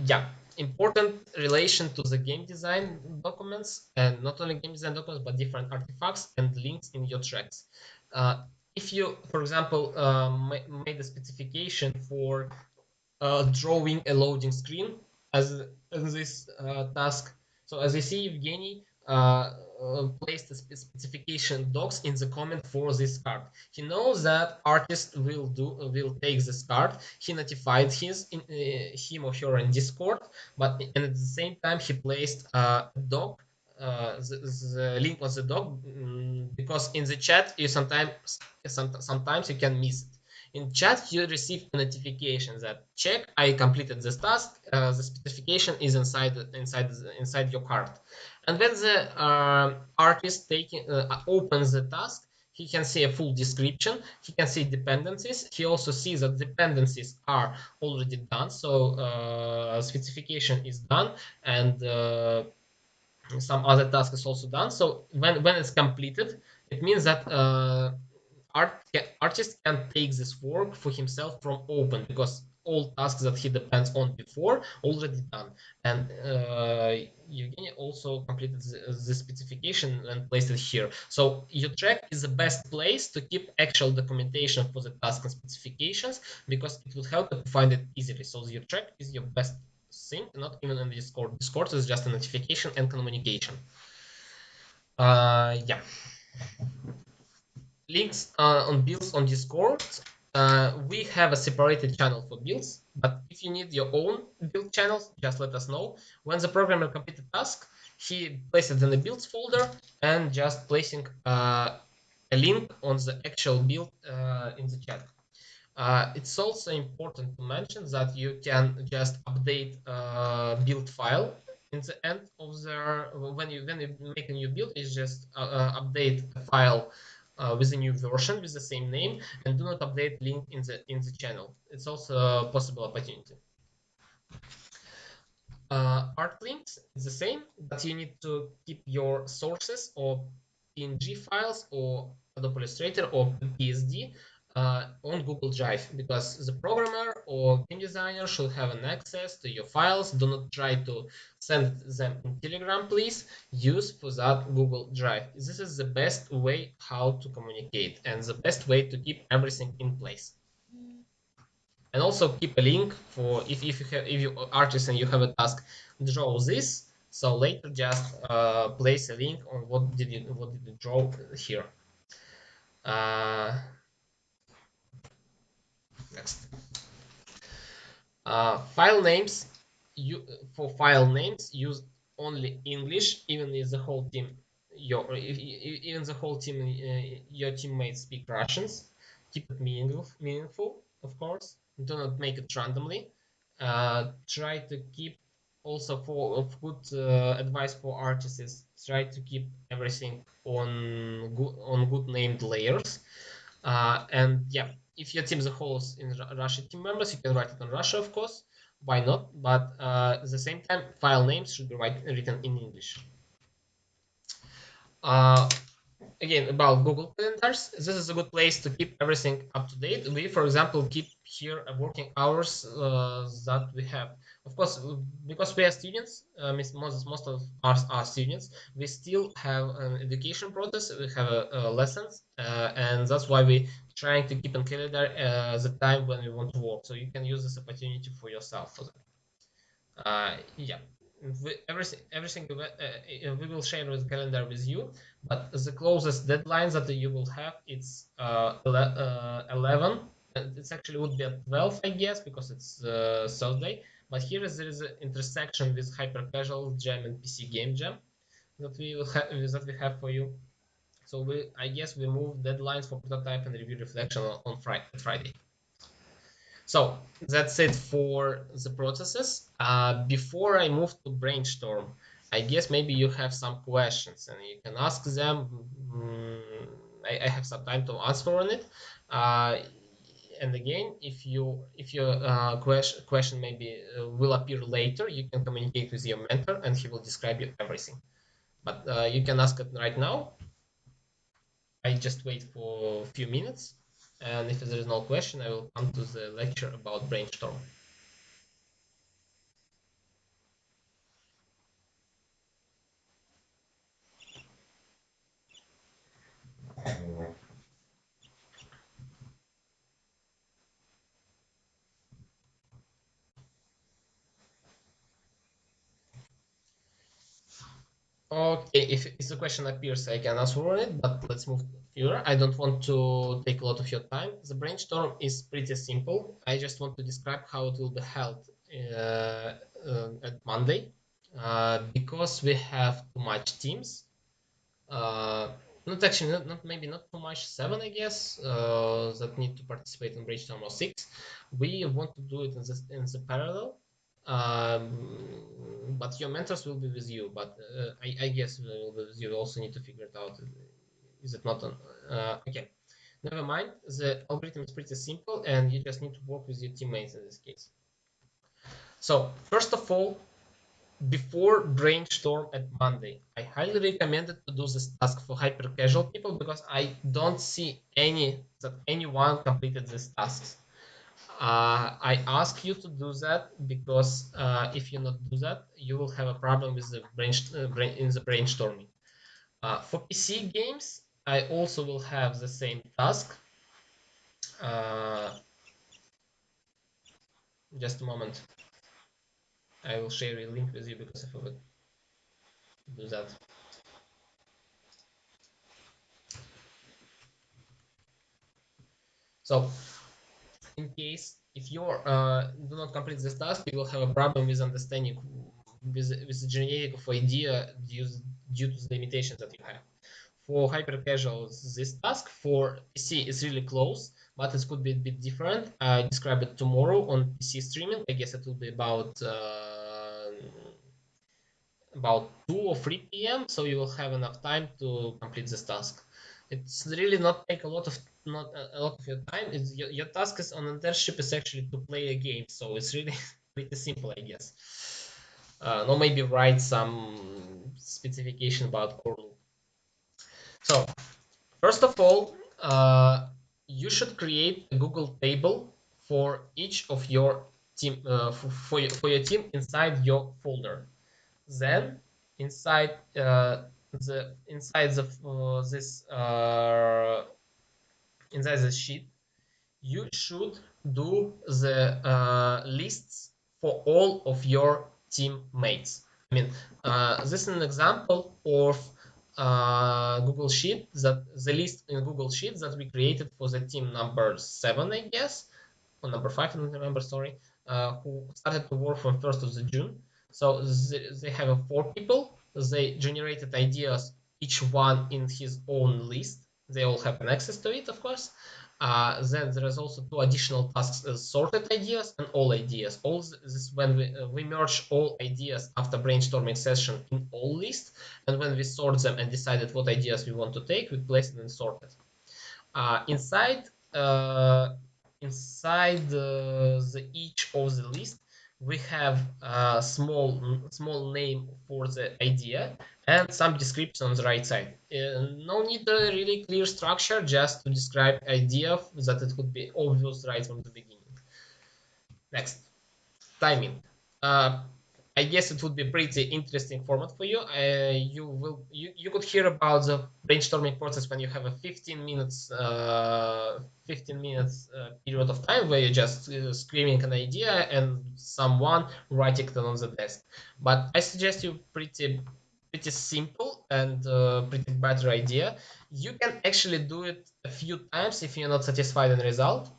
Yeah, important relation to the game design documents, and not only game design documents, but different artifacts and links in your tracks. If you, for example, made a specification for drawing a loading screen as this task. So as you see, Evgeny placed the specification docs in the comment for this card. He knows that artist will take this card. He notified him or her in Discord, but and at the same time he placed a doc. The link on the doc, because in the chat you sometimes you can miss it. In chat, you receive a notification that check, I completed this task. The specification is inside your card. And when the artist opens the task, he can see a full description. He can see dependencies. He also sees that dependencies are already done. So specification is done, and some other task is also done. So when it's completed, it means that artist can take this work for himself from open, because all tasks that he depends on before already done. And Evgeny also completed the specification and placed it here. So Youtrack is the best place to keep actual documentation for the task and specifications, because it would help to find it easily. So Youtrack is your best thing, not even in Discord. Discord is just a notification and communication. Yeah. Links on builds on Discord. We have a separated channel for builds, but if you need your own build channels, just let us know. When the programmer completes a task, he places it in the builds folder and just placing a link on the actual build in the chat. It's also important to mention that you can just update build file in the end of the when you make a new build. Is just update a file with a new version with the same name, and do not update link in the channel. It's also a possible opportunity. Art links is the same, but you need to keep your sources or PNG files or Adobe Illustrator or PSD on Google Drive, because the programmer or game designer should have an access to your files. Do not try to send them in Telegram, please. Use for that Google Drive. This is the best way how to communicate and the best way to keep everything in place. And also keep a link for if you artist and you have a task, draw this. So later just place a link on what did you draw here. Next. File names. For file names, use only English, even if the whole team your teammates speak Russians. Keep it meaningful, of course. Do not make it randomly. Try to keep also for good advice for artists is try to keep everything on good named layers. And yeah, if your team as a whole is in Russian team members, you can write it on Russia, of course. Why not? But at the same time, file names should be written in English. Again, about Google Calendars, this is a good place to keep everything up to date. We, for example, keep here working hours that we have. Of course, because we are students, most of us are students, we still have an education process, we have lessons, and that's why we trying to keep on calendar the time when we want to work. So you can use this opportunity for yourself for that. Yeah. Everything we will share with calendar with you, but the closest deadlines that you will have, it's 11. It's actually would be at 12, I guess, because it's Thursday. But here there is an intersection with hyper casual jam and PC game jam that we have for you. So I guess we move deadlines for prototype and review reflection on Friday. So that's it for the processes. Before I move to Brainstorm, I guess maybe you have some questions and you can ask them I have some time to answer on it. And again, if your question maybe will appear later, you can communicate with your mentor and he will describe you everything. But you can ask it right now. I just wait for a few minutes, and if there is no question, I will come to the lecture about Brainstorm. Okay, if the question appears, I can answer on it, but let's move further. I don't want to take a lot of your time. The brainstorm is pretty simple. I just want to describe how it will be held at Monday. Because we have too much teams, uh, not actually, not maybe not too much, seven, I guess, that need to participate in brainstorm or six. We want to do it in the parallel, but your mentors will be with you. But I guess will be with you. You also need to figure it out. Is it not on? Okay, never mind. The algorithm is pretty simple, and you just need to work with your teammates in this case. So first of all, before brainstorm at Monday, I highly recommended to do this task for hyper casual people because I don't see anyone completed these tasks. I ask you to do that because if you not do that, you will have a problem with the in the brainstorming. For PC games, I also will have the same task. Uh, just a moment. I will share a link with you because I forgot to do that. So in case if you do not complete this task, you will have a problem with understanding with the generating of idea due to the limitations that you have. For hyper casuals, this task for PC is really close, but it could be a bit different. I describe it tomorrow on PC streaming. I guess it will be about 2 or 3 p.m. So you will have enough time to complete this task. It's really not a lot of your time. Your task is on internship is actually to play a game, so it's really pretty simple, I guess. No, maybe write some specification about core loop. So first of all, you should create a Google table for each of your team for your team inside your folder. Then inside this inside the sheet, you should do the lists for all of your teammates. I mean, this is an example of Google Sheet that the list in Google Sheet that we created for the team number 7, I guess, or number 5, I don't remember, sorry, who started to work from 1st of the June. So they have 4 people. They generated ideas, each one in his own list. They all have an access to it, of course. Then there is also 2 additional tasks: sorted ideas and all ideas. All this when we merge all ideas after brainstorming session in all list, and when we sort them and decided what ideas we want to take, we place it in sorted. Inside the each of the list, we have a small name for the idea and some description on the right side. No need a really clear structure, just to describe idea that it could be obvious right from the beginning. Next, timing. Uh, I guess it would be a pretty interesting format for you. You could hear about the brainstorming process when you have a 15 minutes period of time where you're just screaming an idea and someone writing it on the desk. But I suggest you pretty simple and pretty better idea. You can actually do it a few times if you're not satisfied in the result.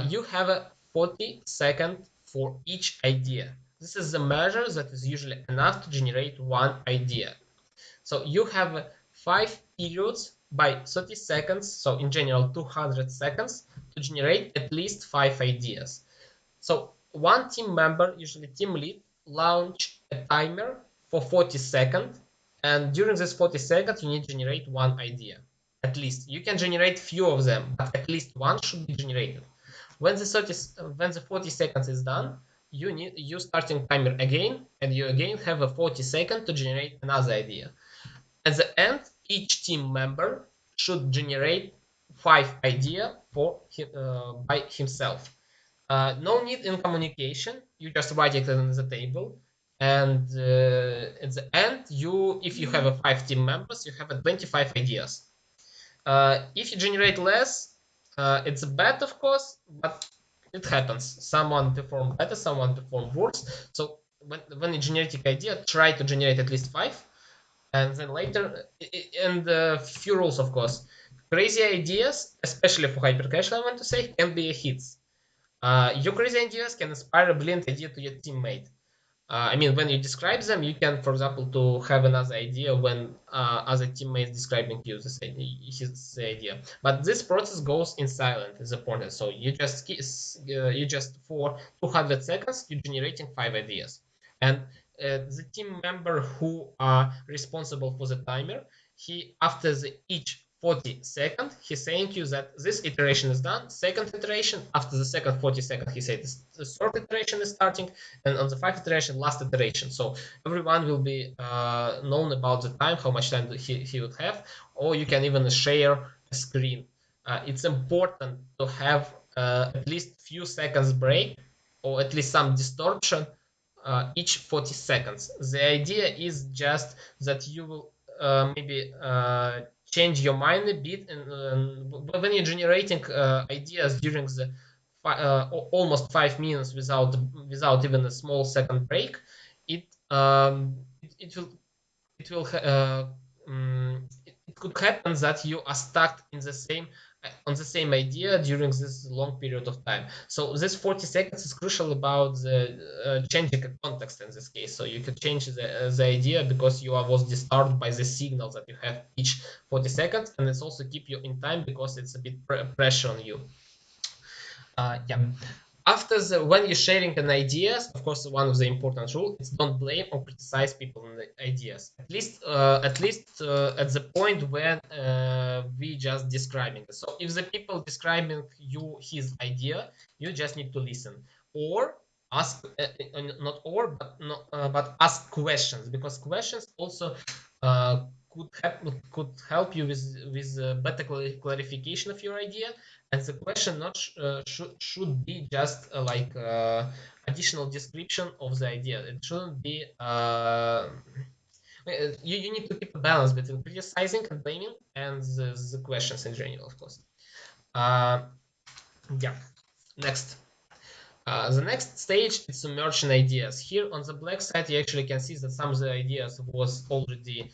You have a 40-second for each idea. This is the measure that is usually enough to generate one idea. So you have 5 periods by 30 seconds, so in general 200 seconds, to generate at least 5 ideas. So one team member, usually team lead, launch a timer for 40 seconds, and during this 40 seconds you need to generate one idea. At least you can generate few of them, but at least one should be generated. When the 40 seconds is done, you starting timer again, and you again have a 40 second to generate another idea. At the end, each team member should generate 5 ideas by himself. No need in communication. You just write it on the table, and at the end, if you have a 5 team members, you have a 25 ideas. If you generate less, it's bad, of course, but it happens. Someone perform better, someone perform worse. So when you generate idea, try to generate at least 5, and then later, and few rules, of course. Crazy ideas, especially for hyper casual, I want to say, can be hits. Your crazy ideas can inspire a brilliant idea to your teammate. I mean, when you describe them, you can, for example, to have another idea when other teammates describing you his idea. But this process goes in silent, is important. So you just for 200 seconds you're generating 5 ideas, and the team member who are responsible for the timer, he after each 40 seconds, he's saying you that this iteration is done. Second iteration, after the second 40 seconds, he said the third iteration is starting, and on the 5th iteration, last iteration. So everyone will be known about the time, how much time he would have, or you can even share a screen. It's important to have at least few seconds break, or at least some distortion each 40 seconds. The idea is just that you will maybe change your mind a bit, and when you're generating ideas during the almost 5 minutes without even a small second break, it it will it will it could happen that you are stuck in the same on the same idea during this long period of time. So this 40 seconds is crucial about the changing a context in this case. So you could change the idea because you was disturbed by the signal that you have each 40 seconds, and it's also keep you in time because it's a bit pressure on you. Yeah. After when you're sharing an ideas, of course, one of the important rules is don't blame or criticize people on the ideas. At least at the point when we just describing it. So if the people describing you his idea, you just need to listen or ask, not or but not, but ask questions, because questions also could help you with better clarification of your idea. And the question not should be just like additional description of the idea. It shouldn't be you need to keep a balance between criticizing and blaming and the questions in general, of course. uh, yeah. Next, the next stage is submerging ideas. Here on the black side, you actually can see that some of the ideas was already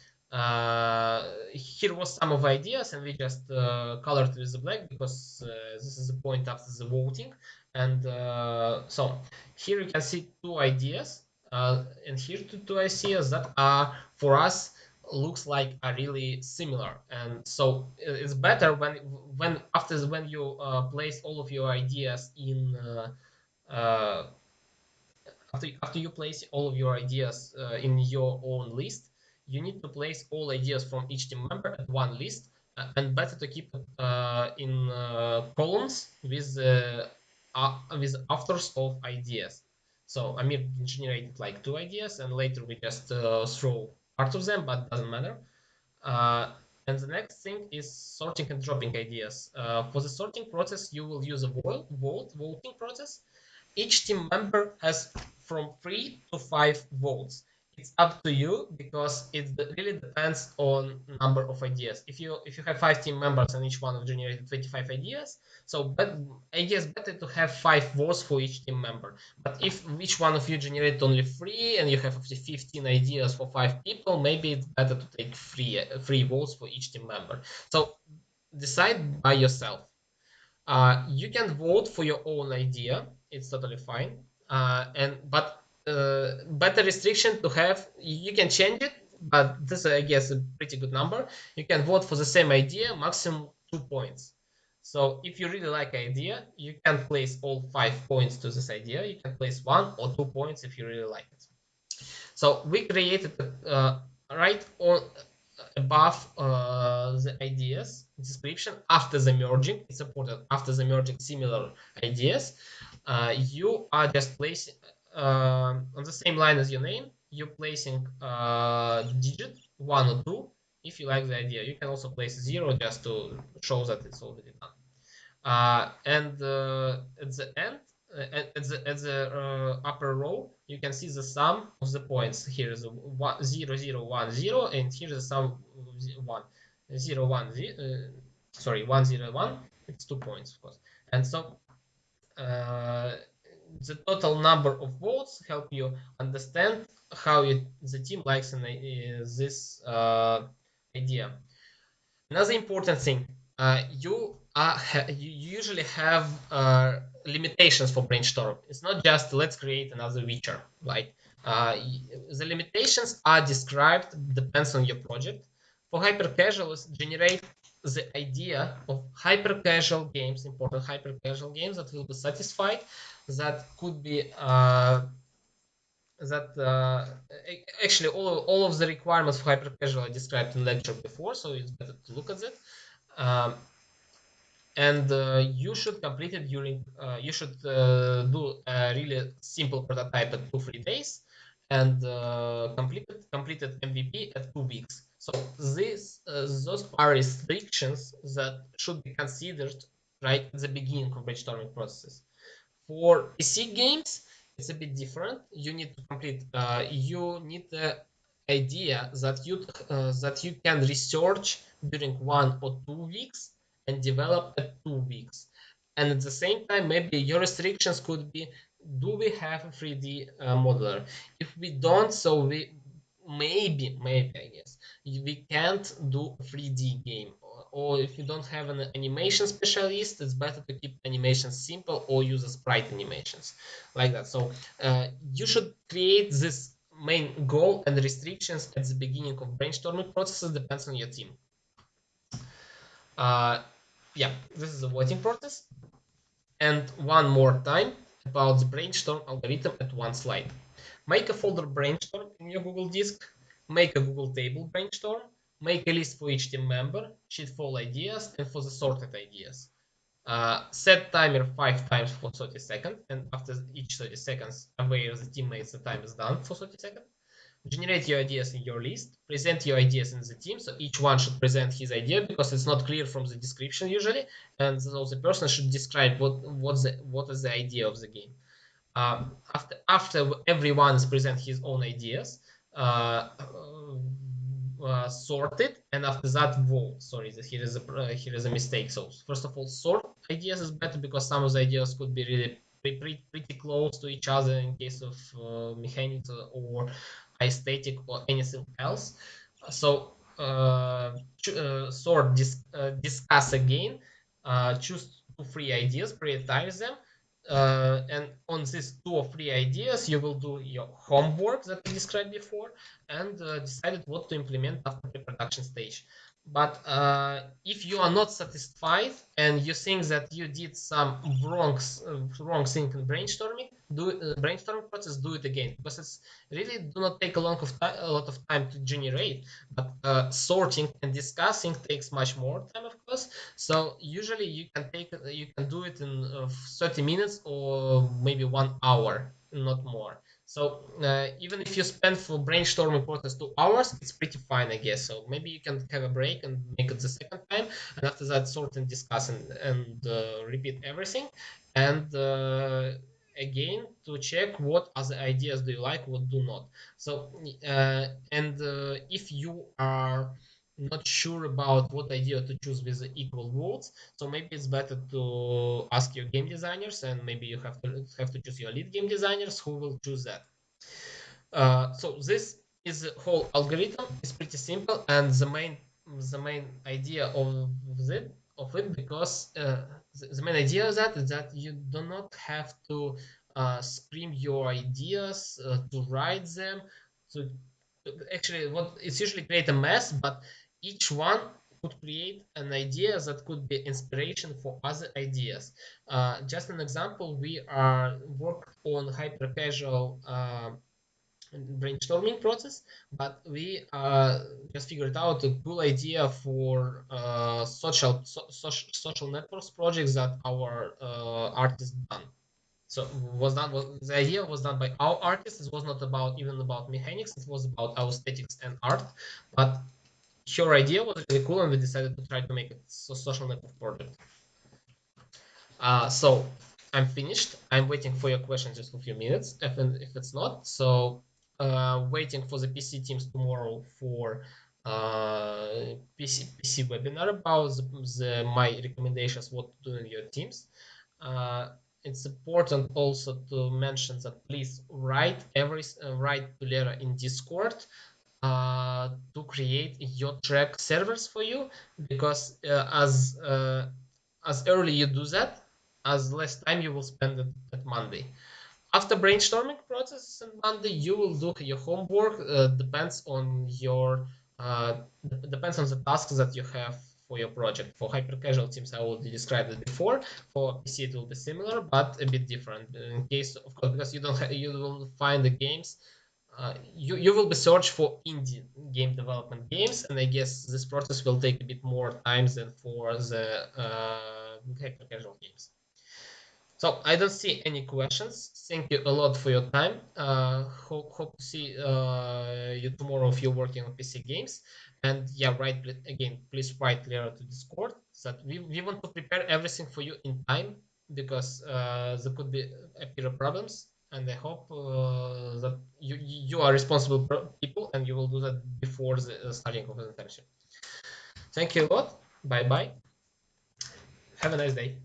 here was some of ideas, and we just colored with the black because this is the point after the voting. And so here you can see 2 ideas, and here two ideas that are for us looks like are really similar. And so it's better when you place all of your ideas in uh, after you place all of your ideas in your own list, you need to place all ideas from each team member at one list, and better to keep it in columns with authors of ideas. So Amir generated like 2 ideas, and later we just throw part of them, but doesn't matter. Uh, and the next thing is sorting and dropping ideas. For the sorting process, you will use a voting process. Each team member has from 3 to 5 votes. It's up to you because it really depends on number of ideas. If you have 5 team members and each one have generated 25 ideas, so but ideas better to have 5 votes for each team member. But if each one of you generate only 3 and you have 15 ideas for 5 people, maybe it's better to take three votes for each team member. So decide by yourself. You can vote for your own idea. It's totally fine. But better restriction to have, you can change it, but this is, I guess, a pretty good number. You can vote for the same idea, maximum 2 points. So if you really like idea, you can place all 5 points to this idea. You can place 1 or 2 points if you really like it. So we created right on above the ideas description after the merging. It's important after the merging similar ideas. You are just placing on the same line as your name. You're placing digit 1 or 2 if you like the idea. You can also place 0 just to show that it's already done. And at the end, at the upper row, you can see the sum of the points. Here is 0, 0, 1, 0, and here is the sum 1, 0, 1, 0, sorry, 1, 0, 1. It's 2 points, of course. And so the total number of votes help you understand how the team likes this idea. Another important thing, you usually have limitations for brainstorm. It's not just let's create another feature. Like the limitations are described depends on your project. For hyper casuals, generate the idea of hyper casual games, important hyper casual games that will be satisfied, that could be that actually all of the requirements for hyper casual are described in lecture before, so it's better to look at it. Um, and you should complete it during you should do a really simple prototype at 2-3 days and completed MVP at 2 weeks. So those are restrictions that should be considered right at the beginning of brainstorming process. For PC games, it's a bit different. You need to complete. You need the idea that you can research during 1 or 2 weeks and develop at 2 weeks. And at the same time, maybe your restrictions could be: do we have a 3D modeler? If we don't, so we maybe I guess we can't do a 3D game. Or if you don't have an animation specialist, it's better to keep animations simple or use a sprite animations like that. So you should create this main goal and restrictions at the beginning of brainstorming processes. Depends on your team. Yeah, this is a voting process. And one more time about the brainstorm algorithm at one slide. Make a folder brainstorm in your Google Disk, make a Google table brainstorm, make a list for each team member, sheet for all ideas, and for the sorted ideas. Set timer 5 times for 30 seconds, and after each 30 seconds, aware the teammates the time is done for 30 seconds. Generate your ideas in your list, present your ideas in the team. So each one should present his idea because it's not clear from the description usually, and so the person should describe what is the idea of the game. After everyone is present his own ideas, sorted, and after that vote. Sorry, here is a mistake. So first of all, sort ideas is better because some of the ideas could be really pretty close to each other in case of mechanics or aesthetic or anything else. So sort, discuss again, choose 2 3 ideas, prioritize them, and on these 2 or 3 ideas you will do your homework that we described before and decided what to implement after the production stage. But if you are not satisfied and you think that you did some wrong thing in brainstorming, do brainstorming process, do it again, because it's really do not take a lot of time to generate, but sorting and discussing takes much more time, of course. So usually you can do it in 30 minutes or maybe 1 hour, not more. So even if you spend for brainstorming process 2 hours, it's pretty fine, I guess. So maybe you can have a break and make it the second time, and after that sort and discuss and repeat everything. And again, to check what other ideas do you like, what do not. So if you are not sure about what idea to choose with the equal votes, so maybe it's better to ask your game designers, and maybe you have to choose your lead game designers who will choose that. So this is the whole algorithm. It's pretty simple, and the main idea of it because the main idea of that is that you do not have to scream your ideas to write them to actually what it's usually create a mess, but each one could create an idea that could be inspiration for other ideas. Just an example, we are worked on hyper casual brainstorming process, but we just figured out a cool idea for social networks projects that our artists done. So the idea was done by our artists. It was not about even about mechanics. It was about our aesthetics and art. But her idea was really cool, and we decided to try to make it a social network project. So I'm finished. I'm waiting for your questions just for a few minutes. If it's not, so waiting for the PC teams tomorrow for PC webinar about my recommendations what to do in your teams. Uh, it's important also to mention that please write to Lera in Discord to create Youtrack servers for you, because as early you do that, as less time you will spend at Monday. After brainstorming process on Monday, you will do your homework. Uh, depends on the tasks that you have for your project. For hyper casual teams, I already described it before. For PC, it will be similar, but a bit different. In case, of course, because you will find the games. You will be search for indie game development games, and I guess this process will take a bit more time than for the hyper casual games. So I don't see any questions. Thank you a lot for your time. Hope to see you tomorrow if you're working on PC games. And yeah, again, please write Lera to Discord that we want to prepare everything for you in time, because there could be appear problems. And I hope that you are responsible people and you will do that before the starting of the internship. Thank you a lot. Bye bye. Have a nice day.